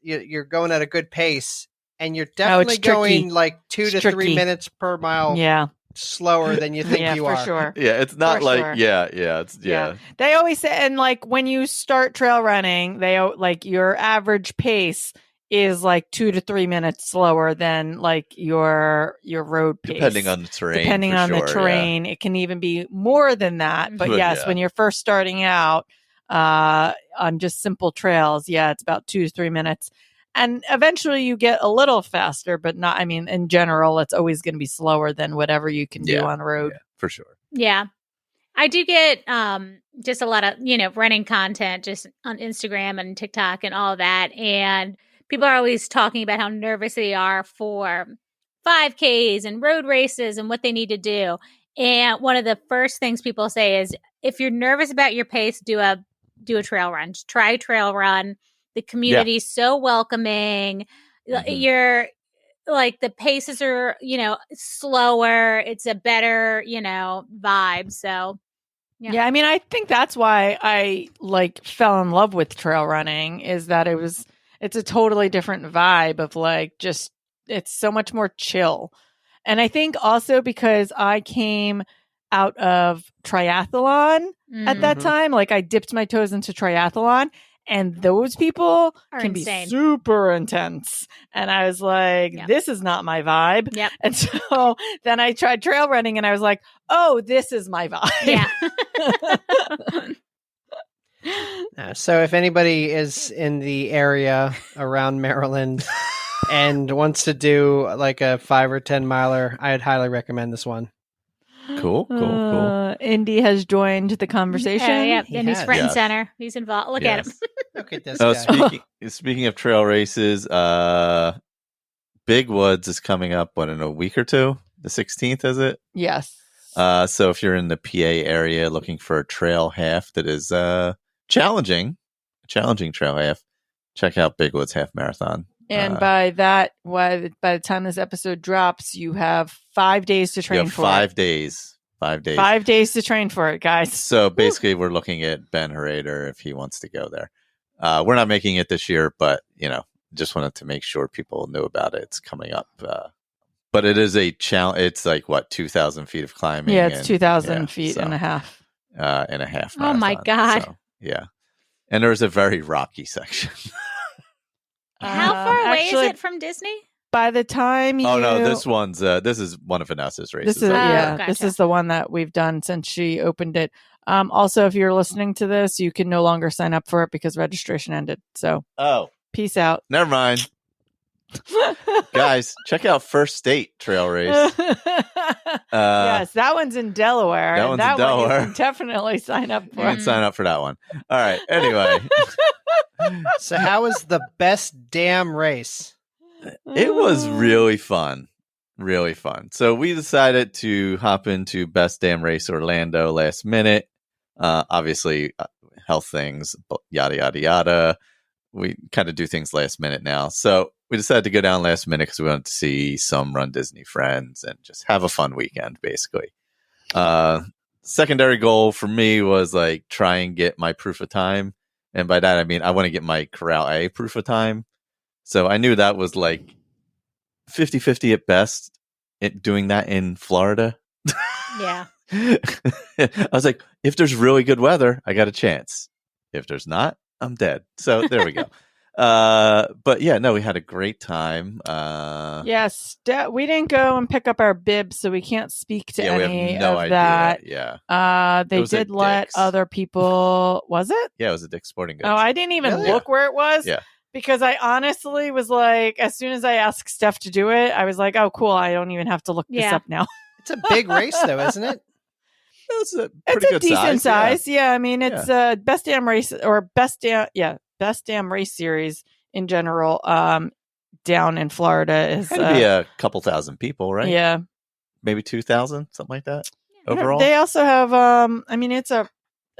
you're going at a good pace, and you're definitely tricky. going like 2 It's to 3 tricky. minutes per mile Yeah. slower than you think Yeah, you for are. sure. Yeah, it's not For like sure. yeah. They always say, and like when you start trail running, like your average pace is like 2 to 3 minutes slower than like your road pace. Depending on the terrain. Depending for on sure, the terrain, it can even be more than that. But But yes, yeah. when you're first starting out on just simple trails, it's about 2 to 3 minutes. And eventually you get a little faster, but not, I mean, in general, it's always going to be slower than whatever you can do on the road. Yeah, for sure. Yeah. I do get just a lot of, running content just on Instagram and TikTok and all that. And people are always talking about how nervous they are for 5Ks and road races and what they need to do. And one of the first things people say is if you're nervous about your pace, do a trail run. Just try a trail run. The community's so welcoming. You're like the paces are, slower. It's a better, vibe. So yeah, I mean, I think that's why I like fell in love with trail running is that it's a totally different vibe of like just it's so much more chill. And I think also because I came out of triathlon at that time, like I dipped my toes into triathlon, and those people can insane. be super intense. And I was like, this is not my vibe. Yep. And so then I tried trail running and I was like, oh, this is my vibe. Yeah. So if anybody is in the area around Maryland and wants to do like a 5 or 10 miler, I'd highly recommend this one. Cool. Indy has joined the conversation. And he's front and Yes. center. He's involved. Look at him. Look at this guy. Speaking of trail races, Big Woods is coming up in a week or two. The 16th, is it? Yes. So if you're in the PA area looking for a trail half that is challenging trail half, check out Big Woods Half Marathon. And by the time this episode drops, you have 5 days to train for 5 it. days. 5 days. 5 days to train for it, guys. So basically, we're looking at Ben Herader if he wants to go there. We're not making it this year, but just wanted to make sure people knew about it. It's coming up. But it is a challenge. It's like 2,000 feet of climbing. Yeah, it's 2,000 feet and a half. And a half. Oh my marathon. God. So, yeah. And there's a very rocky section. How far away is it from Disney? By the time you... Oh, no, this is one of Vanessa's races. This is, gotcha. This is the one that we've done since she opened it. Also, if you're listening to this, you can no longer sign up for it because registration ended. So, peace out. Never mind. Guys, check out First State Trail Race. Yes, that one's in Delaware. That one's in Delaware. Delaware. You can definitely sign up for You can sign up for that one. All right. Anyway. So how was the best damn race? It was really fun. Really fun. So we decided to hop into Best Damn Race Orlando last minute. Obviously, health things, yada, yada, yada. We kind of do things last minute now. So we decided to go down last minute because we wanted to see some Run Disney friends and just have a fun weekend, basically. Secondary goal for me was like try and get my proof of time. And by that, I mean, I want to get my Corral A proof of time. So I knew that was like 50-50 at best doing that in Florida. Yeah. I was like, if there's really good weather, I got a chance. If there's not, I'm dead. So there we go. But yeah, no, we had a great time. Yes, we didn't go and pick up our bibs, so we can't speak to any we have no of idea. that. Yeah. They did let other people. Was it? Yeah, it was a Dick's Sporting Goods. Oh, I didn't even look where it was. Yeah. Because I honestly was like, as soon as I asked Steph to do it, I was like, oh, cool. I don't even have to look this up now. It's a big race, though, isn't it? It's a pretty good decent size. Yeah. I mean, it's best damn race or best damn race series in general. Down in Florida is be a couple thousand people, right? Yeah, maybe 2,000, something like that. Overall, they also have. I mean, it's a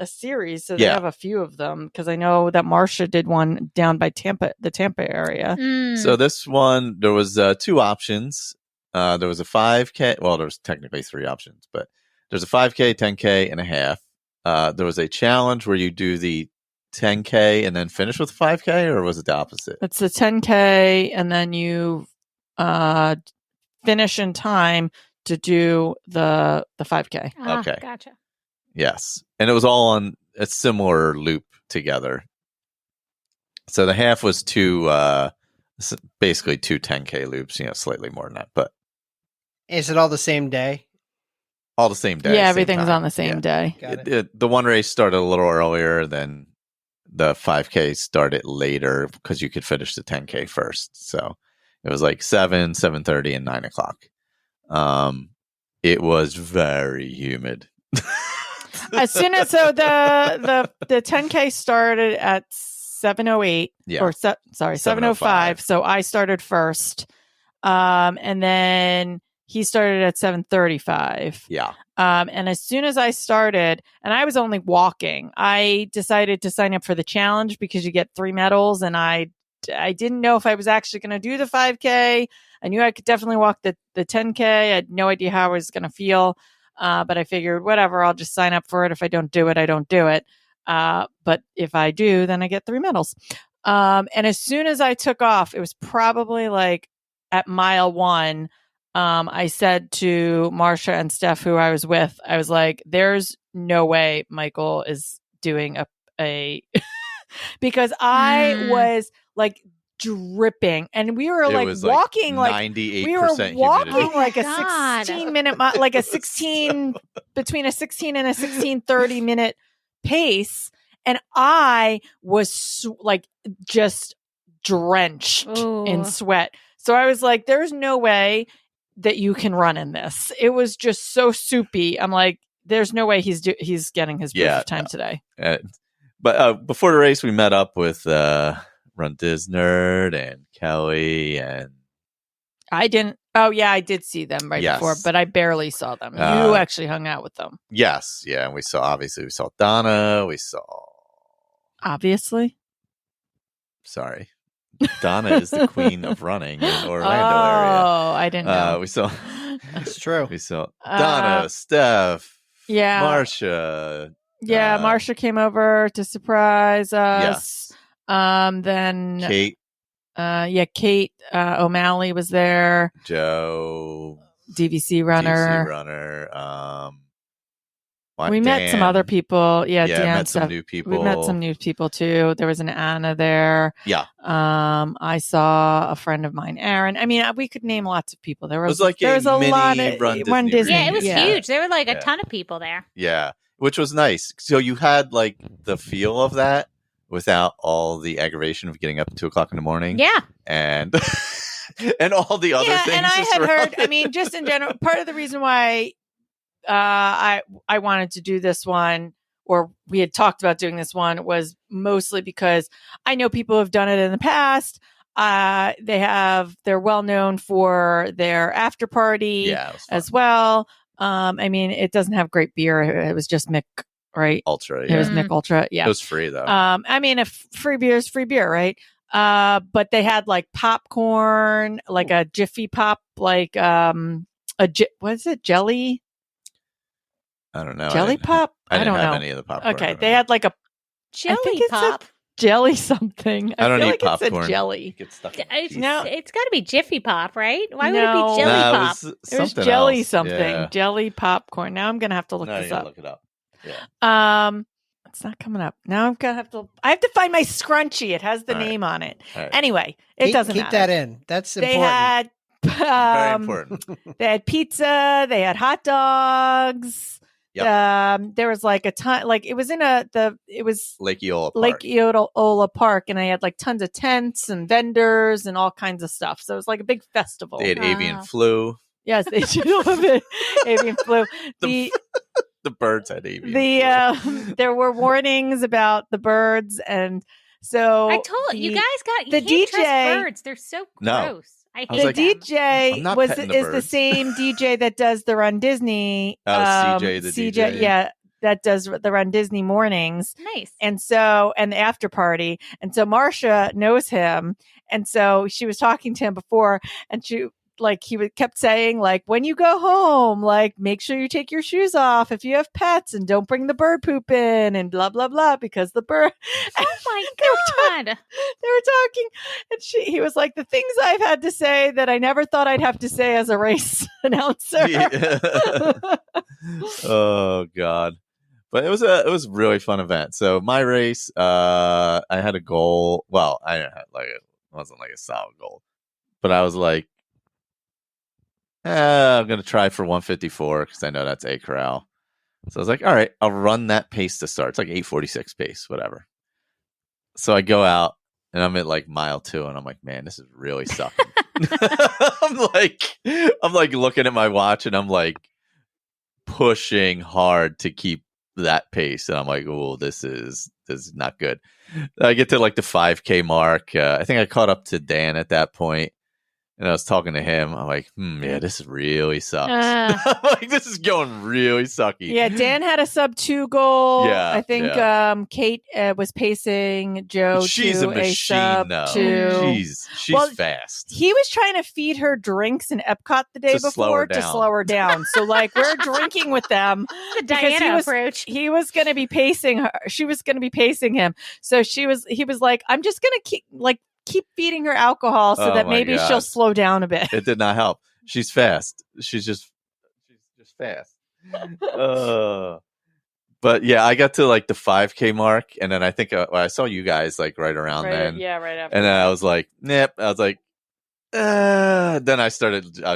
series, so they have a few of them because I know that Marcia did one down by the Tampa area. So this one, there was 2 options. There was a 5K. Well, there was technically 3 options, but there's a 5K, 10K, and a half. There was a challenge where you do the 10K and then finish with 5K, or was it the opposite? It's the 10K, and then you finish in time to do the 5K. Okay. Gotcha. Yes. And it was all on a similar loop together. So the half was basically two 10K loops, slightly more than that, but Is it all the same day? all the same day. Yeah, same everything's time. on the same Yeah. day. Got it. The one race started a little earlier than the 5K started later because you could finish the 10K first. So it was like 7, 7:30, and 9 o'clock. It was very humid. As soon as the 10K started at 7:08 Yeah. or 7:05. So I started first, and then he started at 7:35. Yeah. And as soon as I started, and I was only walking, I decided to sign up for the challenge because you get 3 medals, and I didn't know if I was actually going to do the 5K. I knew I could definitely walk the 10K. I had no idea how I was going to feel. But I figured, whatever, I'll just sign up for it. If I don't do it, I don't do it. But if I do, then I get 3 medals. And as soon as I took off, it was probably like at mile 1, I said to Marsha and Steph, who I was with, I was like, there's no way Michael is doing a because I was like dripping, and we were like walking like 98%. We were walking humidity. like a God. 16-minute, like a 16 between a 16 and a 16-30-minute pace, and I was like just drenched in sweat. So I was like, "There's no way that you can run in this." It was just so soupy. I'm like, "There's no way he's getting his proof of time today." But before the race, we met up with Run Disnerd and Kelly, and I didn't. Oh yeah, I did see them before, but I barely saw them. You actually hung out with them. Yes, yeah, and we saw Donna. We saw Sorry, Donna is the queen of running in Orlando area. Oh, I didn't know. We saw. It's true. We saw Donna, Steph, Marsha. Yeah, Marsha came over to surprise us. Then Kate. Kate O'Malley was there. Joe, DVC runner. We met some other people. Yeah, Dan met some new people. We met some new people too. There was an Anna there. Yeah. I saw a friend of mine, Erin. I mean, we could name lots of people. There was like a lot of Run Disney. Yeah, it was huge. There were like a ton of people there. Yeah, which was nice. So you had like the feel of that without all the aggravation of getting up at 2:00 in the morning. Yeah. And and all the other things. And I had heard, I mean, just in general, part of the reason why I wanted to do this one, or we had talked about doing this one, was mostly because I know people have done it in the past. They're well known for their after party as well. I mean, it doesn't have great beer. It was just Mick, right? Ultra. Yeah. It was Mick Ultra. Yeah. It was free though. I mean, if free beer is free beer, right? But they had like popcorn, like a Jiffy Pop, like what is it? Jelly? I don't know. Jelly Pop? I don't know. Any of the popcorn. Okay, they had like a Jelly Pop. Jelly something. I don't feel eat like popcorn. It's a jelly. Get stuck It's got to be Jiffy Pop, right? Why would it be Jelly Pop? It was jelly else. something. Yeah. Jelly popcorn. Now I'm gonna have to look this up. Look it up. Yeah. It's not coming up. Now I'm gonna have to. I have to find my scrunchie. It has the name on it. Right. Anyway, it doesn't matter. Keep that in. That's important. They had very important. They had pizza. They had hot dogs. Yep. There was like a ton. Like it was it was Lake Eola Park. Lake Eola Park, and they had like tons of tents and vendors and all kinds of stuff. So it was like a big festival. They had avian flu. Yes, they did a little bit avian flu. The birds had avian flu. There were warnings about the birds, and so I told you guys the you can't DJ. trust birds. They're so gross. I The like, DJ is the birds. same DJ that does the Run Disney. CJ, the DJ. Yeah, that does the Run Disney mornings. Nice. And the after party. And so Marsha knows him. And so she was talking to him before, and kept saying, like, when you go home, like, make sure you take your shoes off if you have pets and don't bring the bird poop in and blah, blah, blah, because the bird. Oh my God. They were talking, and he was like, the things I've had to say that I never thought I'd have to say as a race announcer. Yeah. Oh God. But it was a really fun event. So my race, I had a goal. Well, I didn't have it wasn't like a solid goal, but I was like, I'm gonna try for 154 because I know that's A corral. So I was like, all right, I'll run that pace to start. It's like 8:46 pace, whatever. So I go out and I'm at like mile 2, and I'm like, man, this is really sucking. I'm like looking at my watch, and I'm like pushing hard to keep that pace, and I'm like, oh, this is not good. I get to like the 5K mark. I think I caught up to Dan at that point, and I was talking to him. I'm like, yeah, this really sucks. I'm like, this is going really sucky. Yeah, Dan had a sub 2 goal. Yeah, I think Kate was pacing Joe. She's to a machine, sub though. 2. She's fast. He was trying to feed her drinks in Epcot the day before to slow her down. So, like, we're drinking with them. The Diana approach. He was going to be pacing her. She was going to be pacing him. So he was like, I'm just going to keep feeding her alcohol so that maybe she'll slow down a bit. It did not help. She's fast. She's just fast. But yeah, I got to like the 5K mark, and then I think I saw you guys like right around then. Yeah, right after. And then I was like, nip. I was like, then I was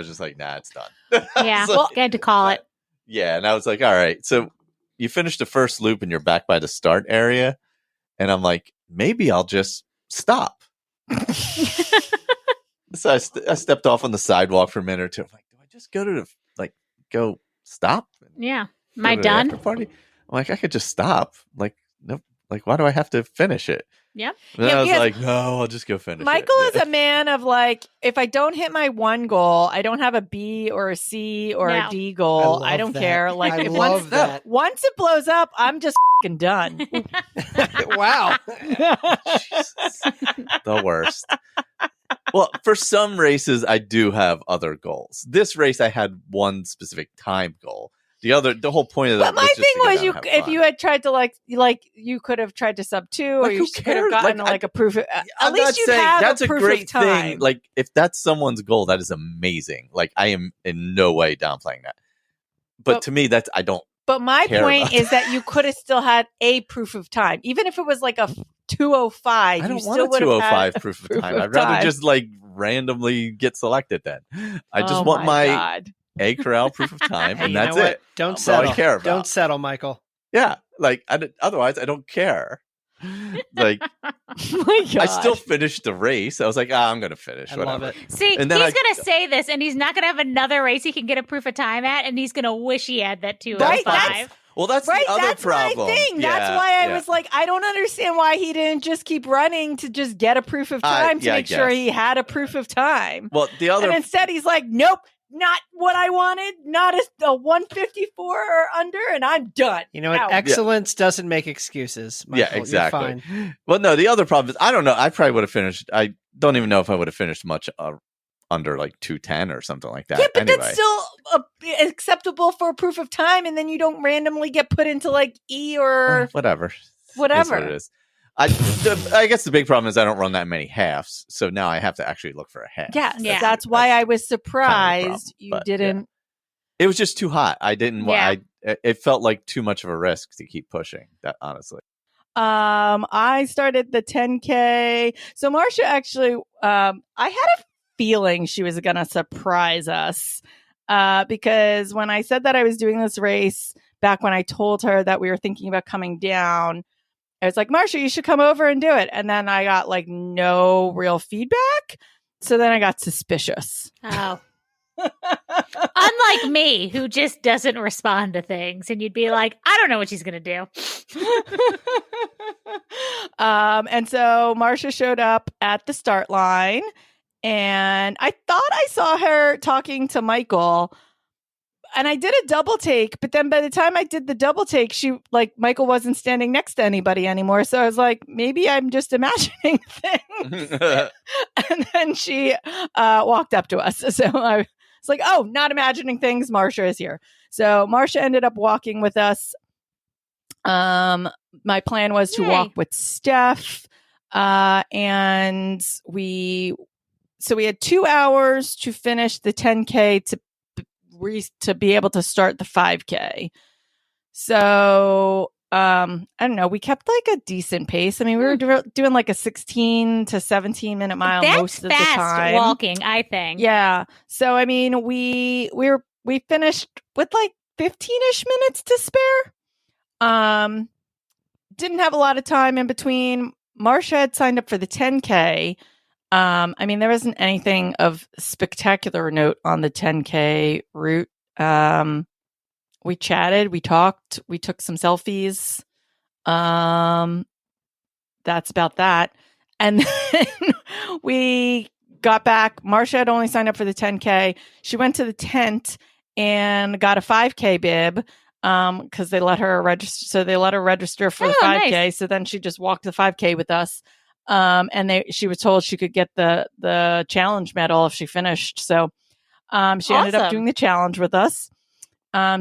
just like, nah, it's done. Yeah, well, I had to call it. Yeah, and I was like, all right. So you finished the first loop, and you're back by the start area, and I'm like, maybe I'll just stop. So I stepped off on the sidewalk for a minute or two. I'm like, do I just go to go stop? Yeah. Am I done? Party? I'm like, I could just stop. Like, no, like, why do I have to finish it? Yep. And then I was like, no, I'll just go finish Michael it. is a man of like, if I don't hit my one goal, I don't have a B or a C or a D goal. I don't care. Like, I love that. Once it blows up, I'm just fucking done. Wow. Jesus. The worst. Well, for some races, I do have other goals. This race, I had one specific time goal. The whole point of that. But my thing was, if you had tried to like you could have tried to sub 2, or you could have gotten a proof. At least you have that's a proof great of time. thing. Like, if that's someone's goal, that is amazing. Like, I am in no way downplaying that. But to me, I don't. But my point is that you could have still had a proof of time, even if it was like a 205. I don't want a 205 proof of time. I'd rather just like randomly get selected. Then I just want my A corral proof of time, and that's it. Don't settle. All I care about. Don't settle, Michael. Yeah, like otherwise, I don't care. Like, I still finished the race. I was like, I'm going to finish. I whatever. love it. See, he's going to say this, and he's not going to have another race he can get a proof of time at, and he's going to wish he had that 205. Well, that's the other problem. My thing. That's why I was like, I don't understand why he didn't just keep running to just get a proof of time to make sure he had a proof of time. Well, and instead he's like, nope. Not what I wanted, not a 154 or under, and I'm done. You know what? Excellence doesn't make excuses, Michael. Yeah, exactly. You're fine. Well, no, the other problem is, I don't know. I probably would have finished. I don't even know if I would have finished much under like 210 or something like that. Yeah, but that's still acceptable for proof of time, and then you don't randomly get put into like E or whatever. Whatever. That's what it is. I guess the big problem is I don't run that many halves, so now I have to actually look for a half. Yes, that's why I was surprised you didn't. Yeah. It was just too hot. I didn't. Yeah. It felt like too much of a risk to keep pushing. That honestly. I started the 10K. So Marcia actually, I had a feeling she was going to surprise us because when I said that I was doing this race back when I told her that we were thinking about coming down, I was like, Marcia, you should come over and do it. And then I got like no real feedback. So then I got suspicious. Oh. Unlike me, who just doesn't respond to things. And you'd be like, I don't know what she's going to do. And so Marcia showed up at the start line. And I thought I saw her talking to Michael. and I did a double take, but then by the time I did the double take, Michael wasn't standing next to anybody anymore. So I was like, maybe I'm just imagining things. And then she walked up to us. So I was like, oh, not imagining things. Marcia is here. So Marcia ended up walking with us. My plan was to walk with Steph. And we had 2 hours to finish the 10K to be able to start the 5K. So, I don't know. We kept like a decent pace. I mean, we were doing like a 16 to 17 minute mile most of the time. Walking, I think. Yeah. So, I mean, we finished with like 15-ish minutes to spare. Didn't have a lot of time in between. Marcia had signed up for the 10K. I mean, there wasn't anything of spectacular note on the 10K route. We chatted, we talked, we took some selfies. That's about that. And then we got back. Marcia had only signed up for the 10K. She went to the tent and got a 5K bib. Because they let her register. So they let her register for the 5K. Nice. So then she just walked the 5K with us. And she was told she could get the challenge medal if she finished. So she ended up doing the challenge with us.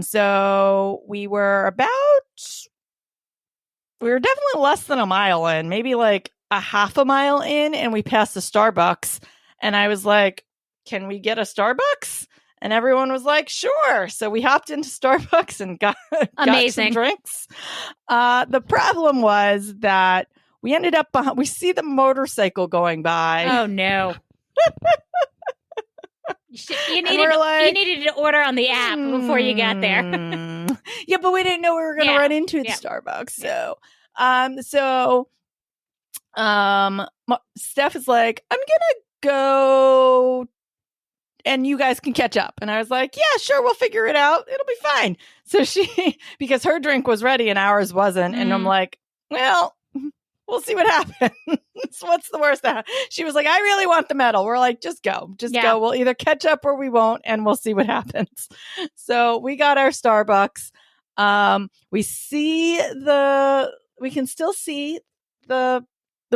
So we were definitely less than a mile in, maybe like a half a mile in, and we passed the Starbucks. And I was like, can we get a Starbucks? And everyone was like, sure. So we hopped into Starbucks and got some drinks. The problem was that we ended up we see the motorcycle going by. Oh, no. You needed to order on the app before you got there. Yeah, but we didn't know we were going to run into the Starbucks. So, Steph is like, I'm going to go and you guys can catch up. And I was like, yeah, sure, we'll figure it out. It'll be fine. So because her drink was ready and ours wasn't. And I'm like, well, we'll see what happens. What's the worst? She was like, I really want the medal. We're like, just go. Go. We'll either catch up or we won't, and we'll see what happens. So we got our Starbucks. We can still see the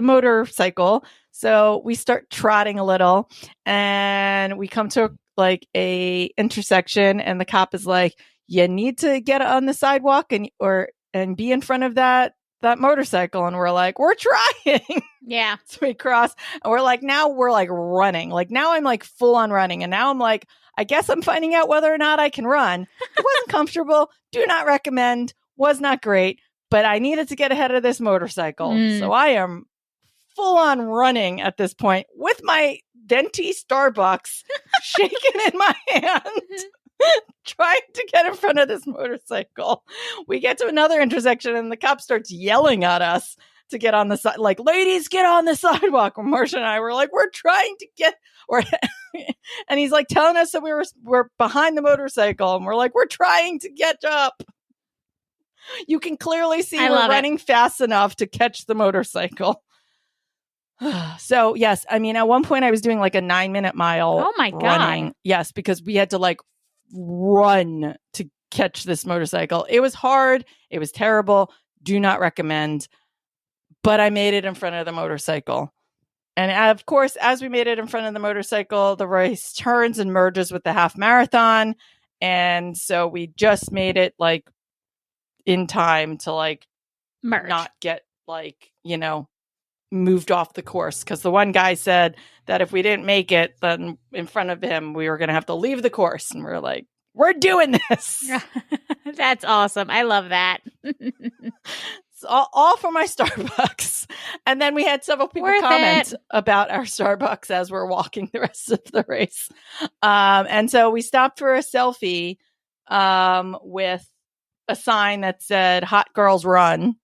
motorcycle. So we start trotting a little, and we come to like a intersection, and the cop is like, you need to get on the sidewalk and be in front of that motorcycle. And we're like, we're trying. Yeah. So we cross, and we're like, now we're like running. Like now I'm like full on running. And now I'm like, I guess I'm finding out whether or not I can run. It wasn't comfortable. Do not recommend. Was not great. But I needed to get ahead of this motorcycle. So I am full on running at this point with my venti Starbucks shaking in my hand, trying to get in front of this motorcycle. We get to another intersection, and the cop starts yelling at us to get on the side, like, ladies, get on the sidewalk. And Marcia and I were like, we're trying to get, and he's like telling us that we're behind the motorcycle, and we're like, we're trying to get up. You can clearly see we're running fast enough to catch the motorcycle. So, yes, I mean, at one point I was doing like a 9-minute mile. Oh, my God. Running. Yes, because we had to like run to catch this motorcycle. It was hard. It was terrible. Do not recommend. But I made it in front of the motorcycle. And of course, as we made it in front of the motorcycle, the race turns and merges with the half marathon. And so we just made it like in time to like merge, not get like, moved off the course. Because the one guy said that if we didn't make it, then in front of him, we were going to have to leave the course. And we're like, we're doing this. That's awesome. I love that. It's all for my Starbucks. And then we had several people comment about our Starbucks as we're walking the rest of the race. And so we stopped for a selfie with a sign that said "Hot Girls Run."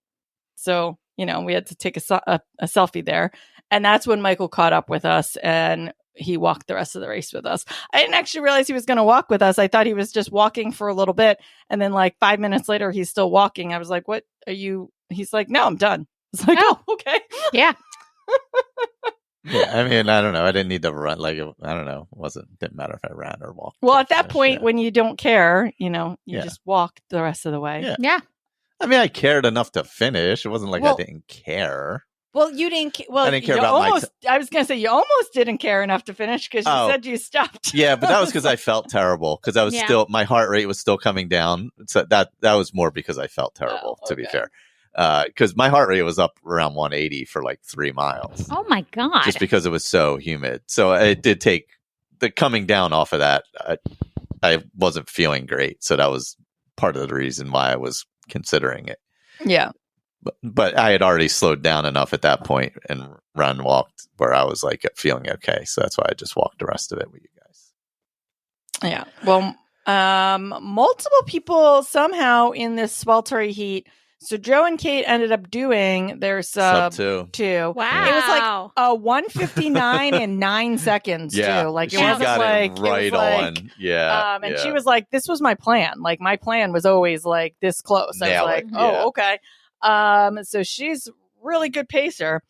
So, we had to take a selfie there. And that's when Michael caught up with us, and he walked the rest of the race with us. I didn't actually realize he was going to walk with us. I thought he was just walking for a little bit. And then like 5 minutes later, he's still walking. I was like, what are you? He's like, no, I'm done. It's like, oh okay. Yeah. Yeah, I mean, I don't know. I didn't need to run. Like, I don't know. Didn't matter if I ran or walked. Well, to at that finish, point, yeah. when you don't care, you Yeah. just walk the rest of the way. Yeah. Yeah. I mean, I cared enough to finish. It wasn't like I Well- didn't care. Well, you didn't. Well, I didn't care you about my almost. I was going to say you almost didn't care enough to finish because you Oh. said you stopped. Yeah, but that was because I felt terrible. Because I was Yeah. still, my heart rate was still coming down. So that was more because I felt terrible. Oh, To be okay. fair, because my heart rate was up around 180 for like 3 miles. Oh my God. Just because it was so humid. So it did take the coming down off of that. I wasn't feeling great. So that was part of the reason why I was considering it. Yeah. But I had already slowed down enough at that point and walked where I was like feeling okay. So that's why I just walked the rest of it with you guys. Yeah. Well, multiple people somehow in this sweltering heat. So Joe and Kate ended up doing their sub two. 2. Wow. It was like a 1:59 and 9 seconds Yeah, too. Like it she wasn't got like it right it was like, on. Yeah, and yeah. she was like, "This was my plan. Like my plan was always like this close." I Nail was like, it. "Oh, Yeah. okay." So she's really good pacer.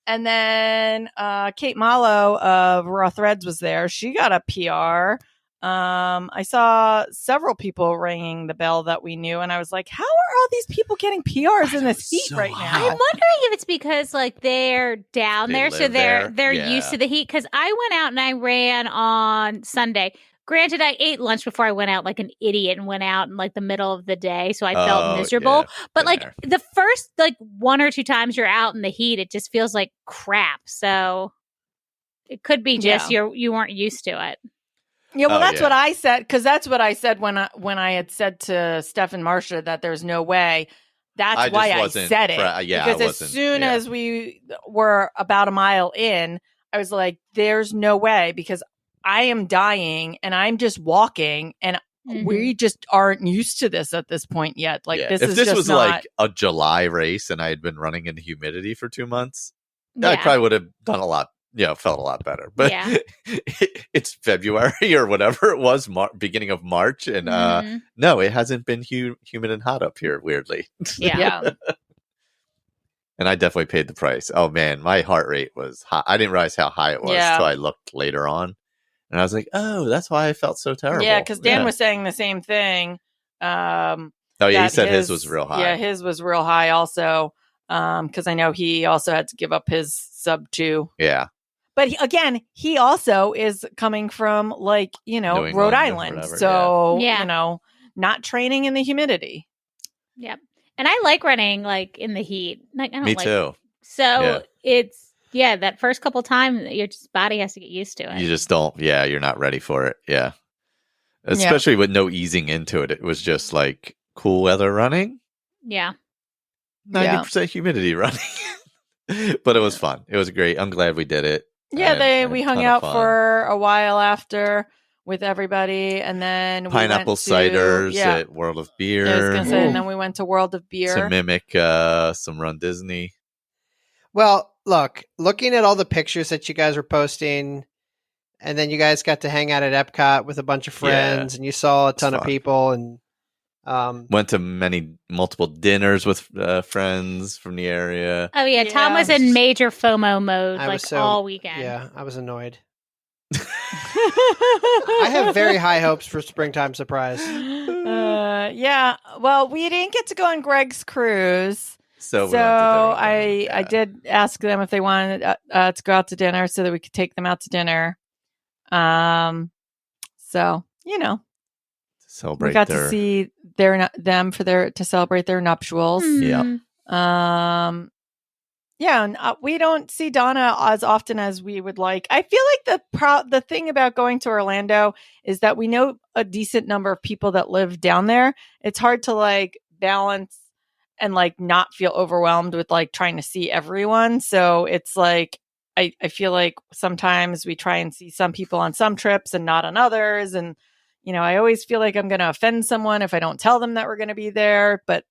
And then Kate Malo of Raw Threads was there. She got a PR. I saw several people ringing the bell that we knew, and I was like, "How are all these people getting PRs in this heat so right hot. now?" I'm wondering if it's because like they're down They there, so live there. they're Yeah. used to the heat. Because I went out and I ran on Sunday. Granted, I ate lunch before I went out like an idiot and went out in like the middle of the day, so I felt Oh, miserable. yeah. But Been like there. the first like 1 or 2 times you're out in the heat, it just feels like crap. So it could be just you weren't used to it. Yeah, well, Oh, that's yeah. what I said, because that's what I said when I had said to Steph and Marcia that there's no way. That's I just why I wasn't said it. yeah, because I as wasn't- soon yeah. as we were about a mile in, I was like, "There's no way," because I am dying and I'm just walking, and we just aren't used to this at this point yet. Like Yeah. this If is this just was not. like a July race and I had been running in humidity for 2 months, I Yeah. probably would have done a lot. Felt a lot better. But Yeah. it's February or whatever it was, beginning of March, and Mhm. no, it hasn't been humid and hot up here. Weirdly, Yeah. Yeah. and I definitely paid the price. Oh man, my heart rate was high. I didn't realize how high it was Yeah. till I looked later on, and I was like, "Oh, that's why I felt so terrible." Yeah, because Dan was saying the same thing. Oh yeah, he that said his was real high. Yeah, his was real high also. Because I know he also had to give up his sub 2. Yeah. But he also is coming from like, New Rhode England or Island. whatever, So, Yeah. not training in the humidity. Yep. And I like running like in the heat. Like I don't Me like too. So Yeah. it's that first couple times your just body has to get used to it. You just don't. Yeah, you're not ready for it. Yeah, especially with no easing into it. It was just like cool weather running, Yeah. 90% humidity running. But it was fun. It was great. I'm glad we did it. Yeah, And we a hung ton of out fun. for a while after with everybody, and then we Pineapple went to, ciders Yeah, at World of I was Beer gonna say, and then we went to World of Beer. to mimic some Run Disney. Well, looking at all the pictures that you guys were posting, and then you guys got to hang out at Epcot with a bunch of friends, and you saw a ton of fun. people, and Went to multiple dinners with friends from the area. Oh yeah. Tom Yeah. was in major FOMO mode I like was so- all weekend. yeah, I was annoyed. I have very high hopes for Springtime Surprise. Yeah. Well, we didn't get to go on Greg's cruise. So, we So went to dinner with I them. Yeah. did ask them if they wanted to go out to dinner so that we could take them out to dinner. So Celebrate we got their to see them to celebrate their nuptials. Yeah. Mhm. Yeah, and we don't see Donna as often as we would like. I feel like the thing about going to Orlando is that we know a decent number of people that live down there. It's hard to like balance and like not feel overwhelmed with like trying to see everyone. So it's like I feel like sometimes we try and see some people on some trips and not on others, and I always feel like I'm going to offend someone if I don't tell them that we're going to be there. But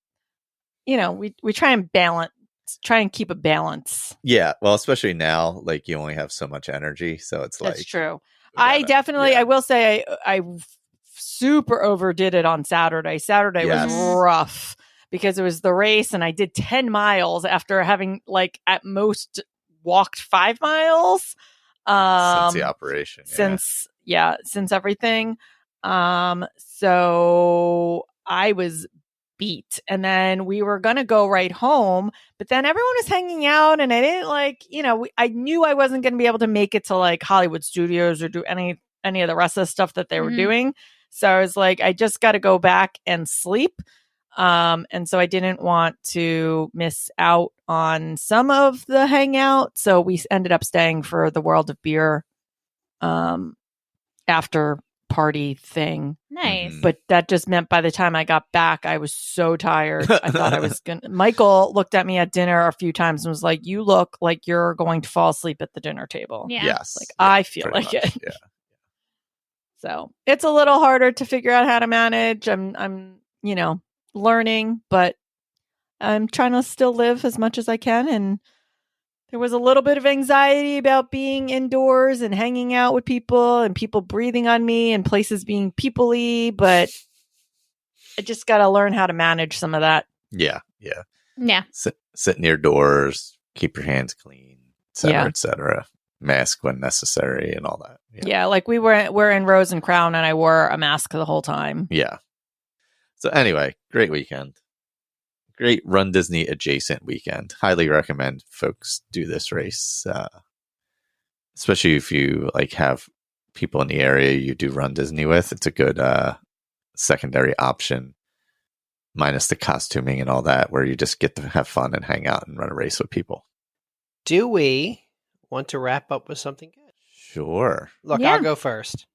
we try and try and keep a balance. Yeah, well, especially now, like you only have so much energy, so it's like That's true. we gotta- I definitely, yeah. I will say, I super overdid it on Saturday. Saturday Yes. was rough because it was the race, and I did 10 miles after having like at most walked 5 miles. Since the operation. Since everything. So I was beat. And then we were going to go right home, but then everyone was hanging out and I didn't I knew I wasn't going to be able to make it to like Hollywood Studios or do any of the rest of the stuff that they were doing. So I was like, I just got to go back and sleep. And so I didn't want to miss out on some of the hangout. So we ended up staying for the World of Beer, after party thing. Nice. But that just meant by the time I got back, I was so tired. I thought I was going to. Michael looked at me at dinner a few times and was like, "You look like you're going to fall asleep at the dinner table." Yeah. Yes. Like, I feel like much. it. Yeah. So it's a little harder to figure out how to manage. I'm learning, but I'm trying to still live as much as I can. And there was a little bit of anxiety about being indoors and hanging out with people and people breathing on me and places being people-y, but I just got to learn how to manage some of that. Yeah. Yeah. Yeah. Sit near doors, keep your hands clean, Yeah. et cetera. Mask when necessary and all that. Yeah, like we're in Rose and Crown and I wore a mask the whole time. Yeah. So anyway, great weekend. Great Run Disney adjacent weekend. Highly recommend folks do this race, especially if you like have people in the area you do Run Disney with. It's a good secondary option, minus the costuming and all that, where you just get to have fun and hang out and run a race with people. Do we want to wrap up with something good? Sure. Look, Yeah. I'll go first.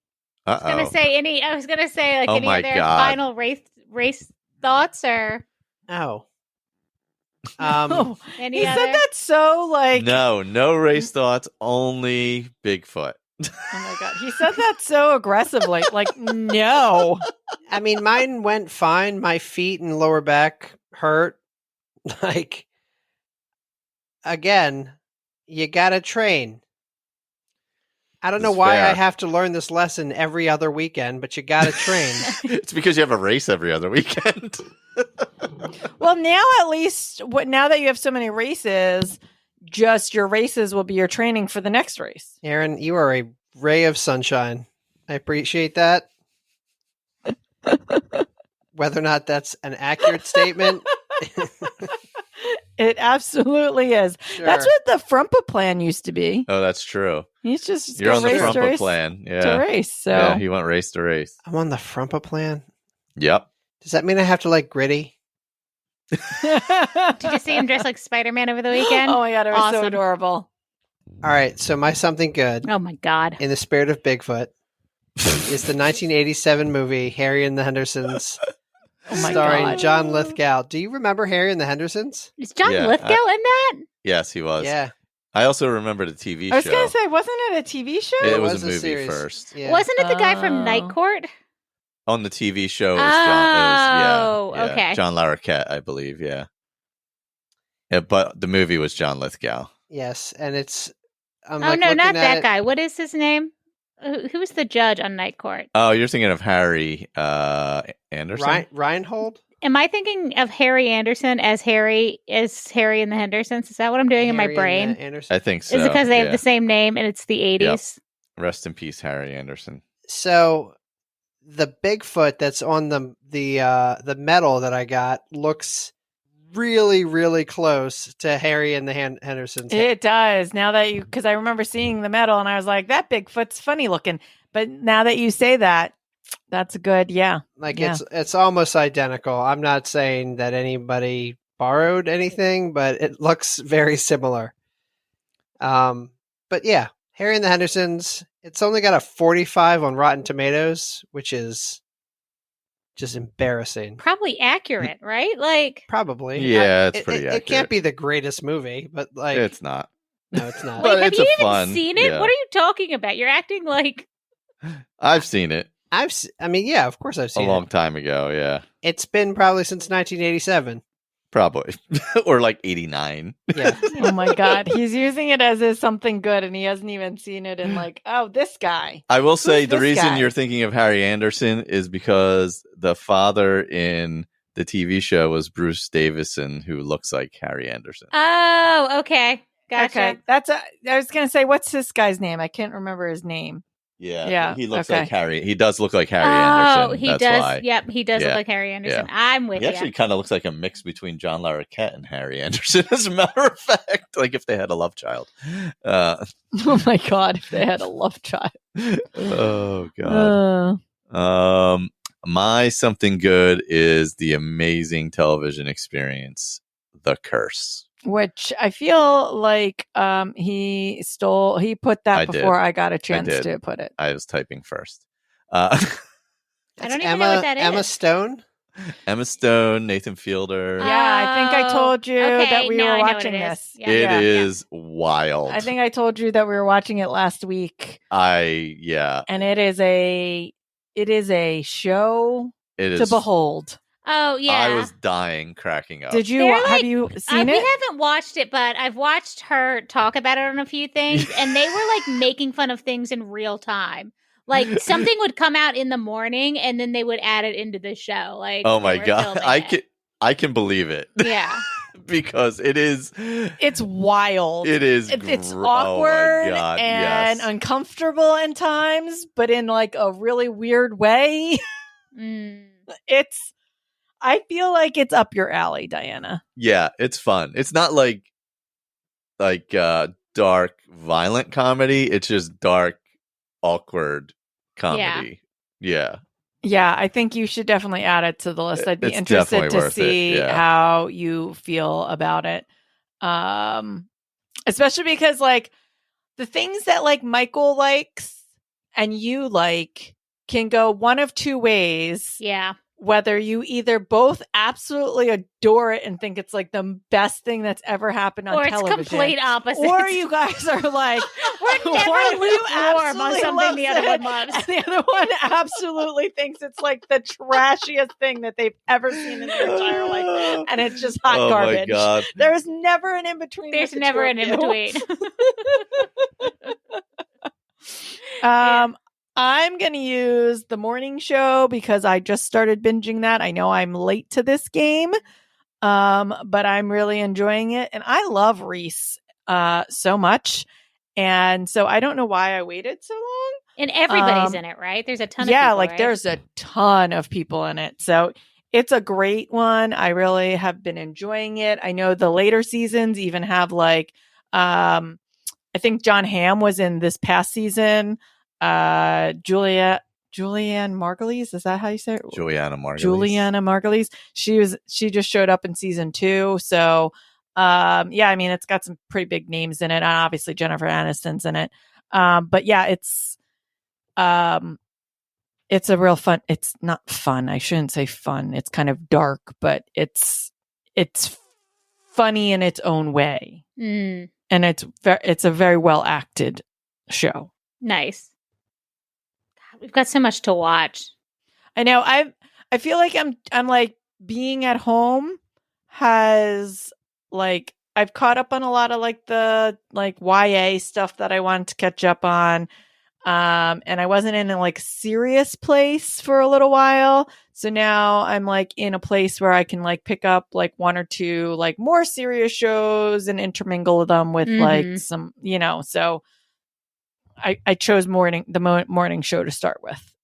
I was gonna say like Oh any my other God. final race thoughts or Oh. any He other? said that so like No race thoughts, only Bigfoot. Oh my God. He said that so aggressively. Like, no. I mean, mine went fine. My feet and lower back hurt. Like, again, you gotta train. I don't know That's why fair. I have to learn this lesson every other weekend, but you gotta train. It's because you have a race every other weekend. Well, now at least, now that you have so many races, just your races will be your training for the next race. Erin, you are a ray of sunshine. I appreciate that. Whether or not that's an accurate statement. It absolutely is. Sure. That's what the Frumpa plan used to be. Oh, that's true. He's just You're go on the race to Frumpa race plan. to Yeah. race. So Yeah, he went race to race. I'm on the Frumpa plan. Yep. Does that mean I have to like Gritty? Did you see him dressed like Spider-Man over the weekend? Oh my God, it was so Awesome. adorable. All right, so my something good, Oh my God. in the spirit of Bigfoot, is the 1987 movie Harry and the Hendersons, Oh my starring God. John Lithgow. Do you remember Harry and the Hendersons? Is John Yeah, Lithgow in that? Yes, he was. Yeah, I also remember the TV show. I was going to say, wasn't it a TV show? It was a movie series. first. Yeah. Wasn't it the guy from Oh. Night Court? On the TV show, it was John. Oh, yeah, okay. John Larroquette, I believe. Yeah. But the movie was John Lithgow. Yes, and it's. I'm Oh like no, looking not at that it. guy. What is his name? Who's the judge on Night Court? Oh, you're thinking of Harry Anderson? Reinhold? Am I thinking of Harry Anderson as Harry and the Hendersons? Is that what I'm doing in my Harry brain? and, Anderson. I think so. Is it because they yeah. have the same name and it's the 80s? Rest in peace, Harry Anderson. So the Bigfoot that's on the medal that I got looks really, really close to Harry and the Hendersons. It does. Now that because I remember seeing the medal and I was like, that Bigfoot's funny looking. But now that you say that, that's good. Yeah. Like Yeah. it's almost identical. I'm not saying that anybody borrowed anything, but it looks very similar. But yeah, Harry and the Hendersons. It's only got a 45 on Rotten Tomatoes, which is just embarrassing. Probably accurate, right? Like, Probably. Yeah, it's pretty It accurate. can't be the greatest movie, but like It's not. no, it's not. But wait, have it's you a even fun- seen it? yeah. What are you talking about? You're acting like I've seen it I mean, yeah, of course I've a seen long it. time ago. Yeah, It's been probably since 1987. probably. Or like 89. Yeah. Oh my God. He's using it as is something good and he hasn't even seen it and like, oh, this guy. I will say Who's the this reason guy? you're thinking of Harry Anderson is because the father in the TV show was Bruce Davison, who looks like Harry Anderson. oh, okay. Gotcha. Okay, I was gonna say, what's this guy's name? I can't remember his name. Yeah, He looks okay. like Harry. He does look like Harry Oh, Anderson. he That's does. why. Yep, he does Yeah. look like Harry Anderson. Yeah. I'm with He you. actually kind of looks like a mix between John Larroquette and Harry Anderson, as a matter of fact. Like if they had a love child. Oh my god, if they had a love child. Oh god. My something good is the amazing television experience, The Curse. Which I feel like he put that I did. before I got a chance did. to put it. I was typing first. I don't even know what that is. Emma Stone? Emma Stone, Nathan Fielder. Yeah, I think I told you that we now were I know what watching it is. this. Yeah. It is wild. I think I told you that we were watching it last week. Yeah. And it is a show It to is. behold. Oh yeah, I was dying, cracking up. Did you They're have you seen we it? haven't watched it, but I've watched her talk about it on a few things, and they were like making fun of things in real time. Like something would come out in the morning, and then they would add it into the show. Like, Oh they my were god, filming I can believe it. Yeah, because it is. It's wild. It is. It's Oh awkward my god, and yes. uncomfortable in times, but in like a really weird way. I feel like it's up your alley, Diana. Yeah, it's fun. It's not like dark, violent comedy. It's just dark, awkward comedy. Yeah. Yeah, I think you should definitely add it to the list. I'd be It's interested definitely to worth it, see yeah. how you feel about it. Especially because like the things that like Michael likes and you like can go one of two ways. yeah. Whether you either both absolutely adore it and think it's like the best thing that's ever happened on Or it's television, complete opposite. or you guys are like, We're one never of you lukewarm on absolutely something the other loves one loves. and the other one absolutely thinks it's like the trashiest thing that they've ever seen in their entire life, and it's just hot garbage. My god. There's never an in between. There's never an in between. I'm going to use the morning show because I just started binging that. I know I'm late to this game, but I'm really enjoying it. And I love Reese so much. And so I don't know why I waited so long. And everybody's in it, right? There's a ton of people, yeah, like right? there's a ton of people in it. So it's a great one. I really have been enjoying it. I know the later seasons even have like, I think John Hamm was in this past season. Julianne Margulies, is that how you say it? Juliana Margulies. Juliana Margulies. She just showed up in season 2. So yeah, I mean it's got some pretty big names in it. And obviously Jennifer Aniston's in it. But yeah, it's a real fun. It's not fun. I shouldn't say fun. It's kind of dark, but it's funny in its own way. And it's a very well acted show. Nice. We've got so much to watch. I know. I feel like I'm like being at home has like I've caught up on a lot of like the like YA stuff that I wanted to catch up on. And I wasn't in a like serious place for a little while. So now I'm like in a place where I can like pick up like one or two like more serious shows and intermingle them with like some, so I chose the morning show to start with.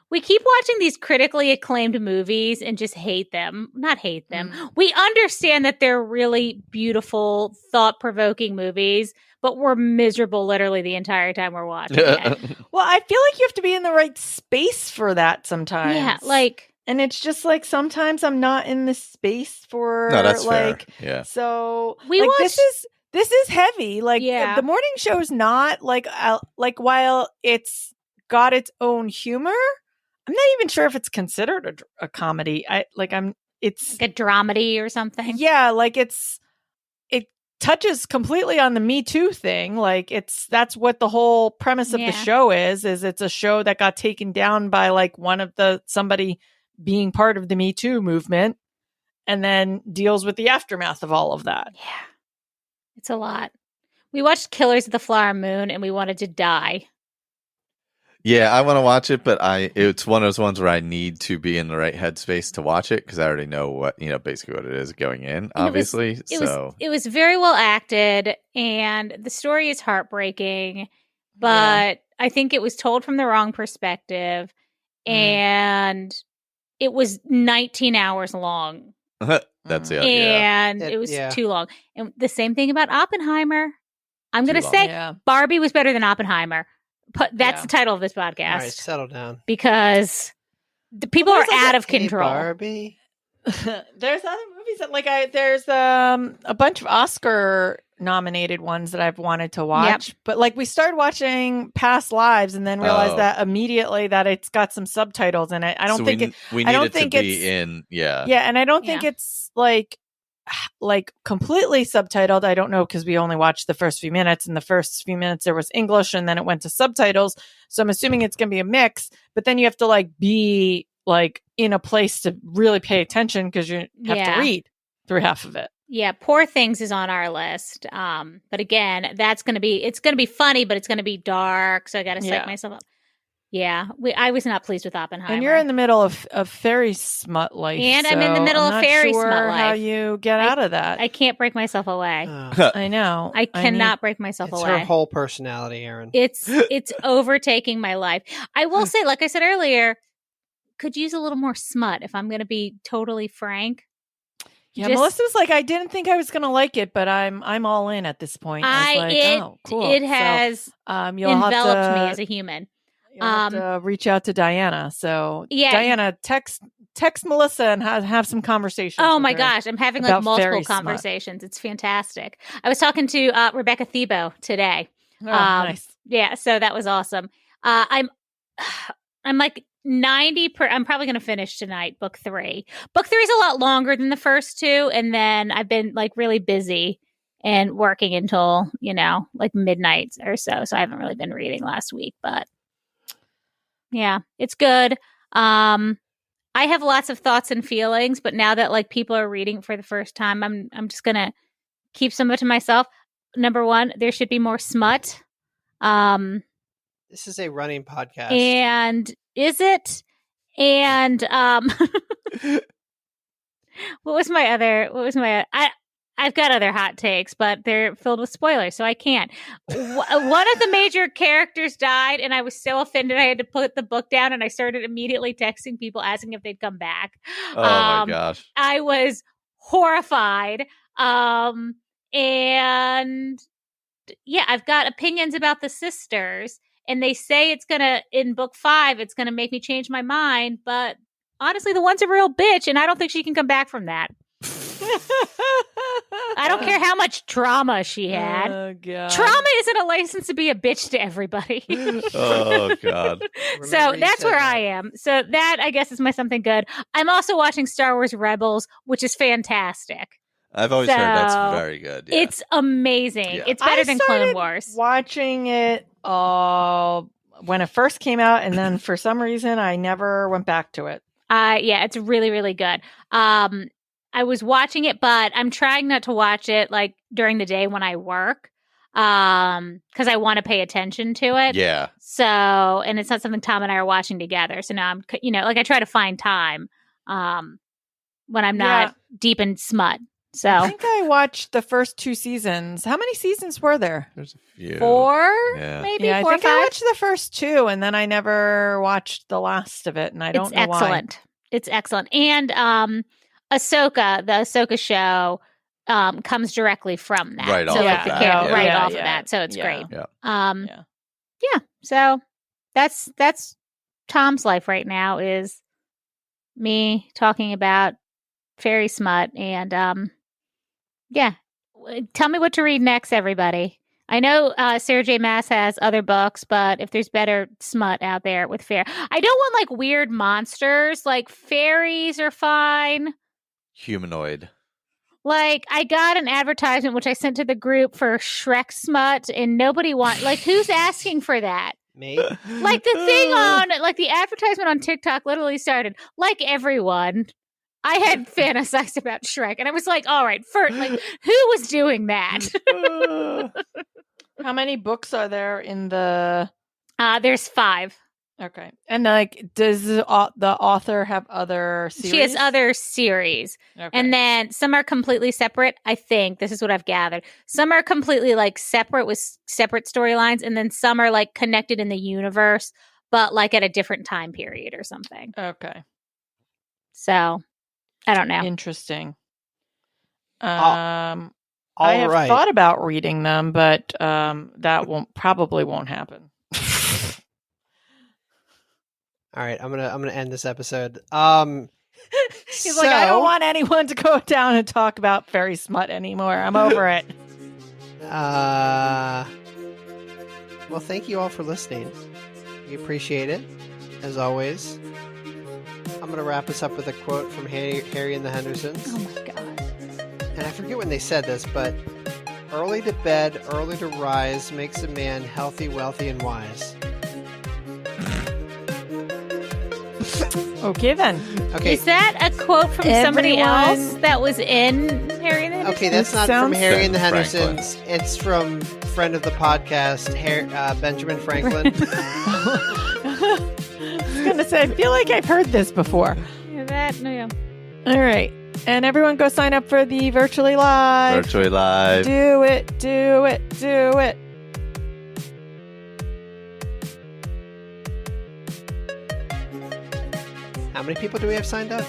We keep watching these critically acclaimed movies and just hate them. Not hate them. We understand that they're really beautiful, thought-provoking movies, but we're miserable literally the entire time we're watching it. Well, I feel like you have to be in the right space for that sometimes. Yeah, like... And it's just like sometimes I'm not in the space for No, that's like... fair. Yeah. So we like, watched... This is heavy. Like yeah. The morning show's not like while it's got its own humor, I'm not even sure if it's considered a comedy. It's like a dramedy or something. Yeah, like it touches completely on the Me Too thing. Like that's what the whole premise of the show is it's a show that got taken down by like somebody being part of the Me Too movement and then deals with the aftermath of all of that. Yeah. It's a lot. We watched Killers of the Flower Moon and we wanted to die. Yeah, I want to watch it, but it's one of those ones where I need to be in the right headspace to watch it because I already know what basically what it is going in. And obviously, it was very well acted, and the story is heartbreaking, but I think it was told from the wrong perspective, and it was 19 hours long. That's it. Yeah. And it was too long. And the same thing about Oppenheimer. I'm going to Too say Barbie was better than Oppenheimer. That's the title of this podcast. All right, settle down. Because the people are out of control. Barbie. There's other movies that there's a bunch of Oscar nominated ones that I've wanted to watch, but like we started watching Past Lives and then realized that immediately that it's got some subtitles in it. I don't think we need it to be in and I don't think it's like completely subtitled. I don't know because we only watched the first few minutes. In the first few minutes there was English and then it went to subtitles. So I'm assuming it's going to be a mix, but then you have to like be like in a place to really pay attention because you have to read through half of it. Yeah, Poor Things is on our list. But again, it's going to be funny, but it's going to be dark. So I got to psych myself up. Yeah, I was not pleased with Oppenheimer. And you're in the middle of fairy smut life. And I'm in the middle of fairy smut life. How you get out of that? I can't break myself away. I know. I cannot break myself away. It's her whole personality, Erin. It's overtaking my life. I will say, like I said earlier, could use a little more smut if I'm going to be totally frank. Yeah, Melissa was like, I didn't think I was going to like it, but I'm all in at this point. Oh, cool. It has you'll enveloped me as a human. You'll have to reach out to Diana. So Diana, text Melissa and have some conversations. Oh my gosh, I'm having like multiple conversations. It's fantastic. I was talking to Rebecca Thiebaud today. Oh, nice. Yeah, so that was awesome. I'm like 90 I'm probably going to finish tonight book 3. Book 3 is a lot longer than the first 2, and then I've been like really busy and working until like midnight or so I haven't really been reading last week, but yeah, it's good. I have lots of thoughts and feelings, but now that like people are reading for the first time, I'm just going to keep some of it to myself. Number 1, there should be more smut. This is a running podcast. And is it? And I've got other hot takes, but they're filled with spoilers, so I can't. One of the major characters died, and I was so offended I had to put the book down, and I started immediately texting people asking if they'd come back. Oh my gosh. I was horrified. And yeah, I've got opinions about the sisters. And they say in book 5, it's going to make me change my mind. But honestly, the one's a real bitch, and I don't think she can come back from that. I don't care how much trauma she had. Oh, God. Trauma isn't a license to be a bitch to everybody. Oh, God. So that's where I am. So that, I guess, is my something good. I'm also watching Star Wars Rebels, which is fantastic. I've always heard that's very good. Yeah. It's amazing. Yeah. It's better than Clone Wars. Watching it when it first came out, and then for some reason I never went back to it. Yeah, it's really, really good. I was watching it, but I'm trying not to watch it like during the day when I work, because I want to pay attention to it. Yeah. So, and it's not something Tom and I are watching together. So now I'm, like I try to find time when I'm not deep in smut. So I think I watched the first 2 seasons. How many seasons were there? There's a few. 4, maybe 4 I or think 5. I watched the first 2, and then I never watched the last of it, and I don't know excellent. why. It's excellent. And Ahsoka, the Ahsoka show, comes directly from that. Right off of that. Right off of that. So it's great. Yeah. Yeah. So that's Tom's life right now, is me talking about fairy smut, and yeah. Tell me what to read next, everybody. I know Sarah J. Maas has other books, but if there's better smut out there with fair, I don't want like weird monsters. Like fairies are fine. Humanoid. Like I got an advertisement which I sent to the group for Shrek smut, and nobody who's asking for that? Me? Like the thing the advertisement on TikTok literally started, like everyone, I had fantasized about Shrek, and I was like, all right, who was doing that? How many books are there in the... There's 5. Okay. And like, does the author have other series? She has other series. Okay. And then some are completely separate. I think this is what I've gathered. Some are completely like separate with separate storylines. And then some are like connected in the universe, but like at a different time period or something. Okay. So I don't know. Interesting. All I have right. thought about reading them, but that probably won't happen. All right, I'm gonna end this episode. He's like, I don't want anyone to go down and talk about fairy smut anymore. I'm over it. Well, thank you all for listening. We appreciate it, as always. I'm gonna wrap us up with a quote from Harry and the Hendersons. Oh my God. And I forget when they said this, but early to bed, early to rise makes a man healthy, wealthy, and wise. Okay, then. Okay. Is that a quote from somebody else that was in Harry and the Hendersons? Okay, that's not from Harry and the Franklin. Hendersons. It's from friend of the podcast, Benjamin Franklin. I was going to say, I feel like I've heard this before. Yeah. All right. And everyone go sign up for the Virtually Live. Virtually Live. Do it. How many people do we have signed up?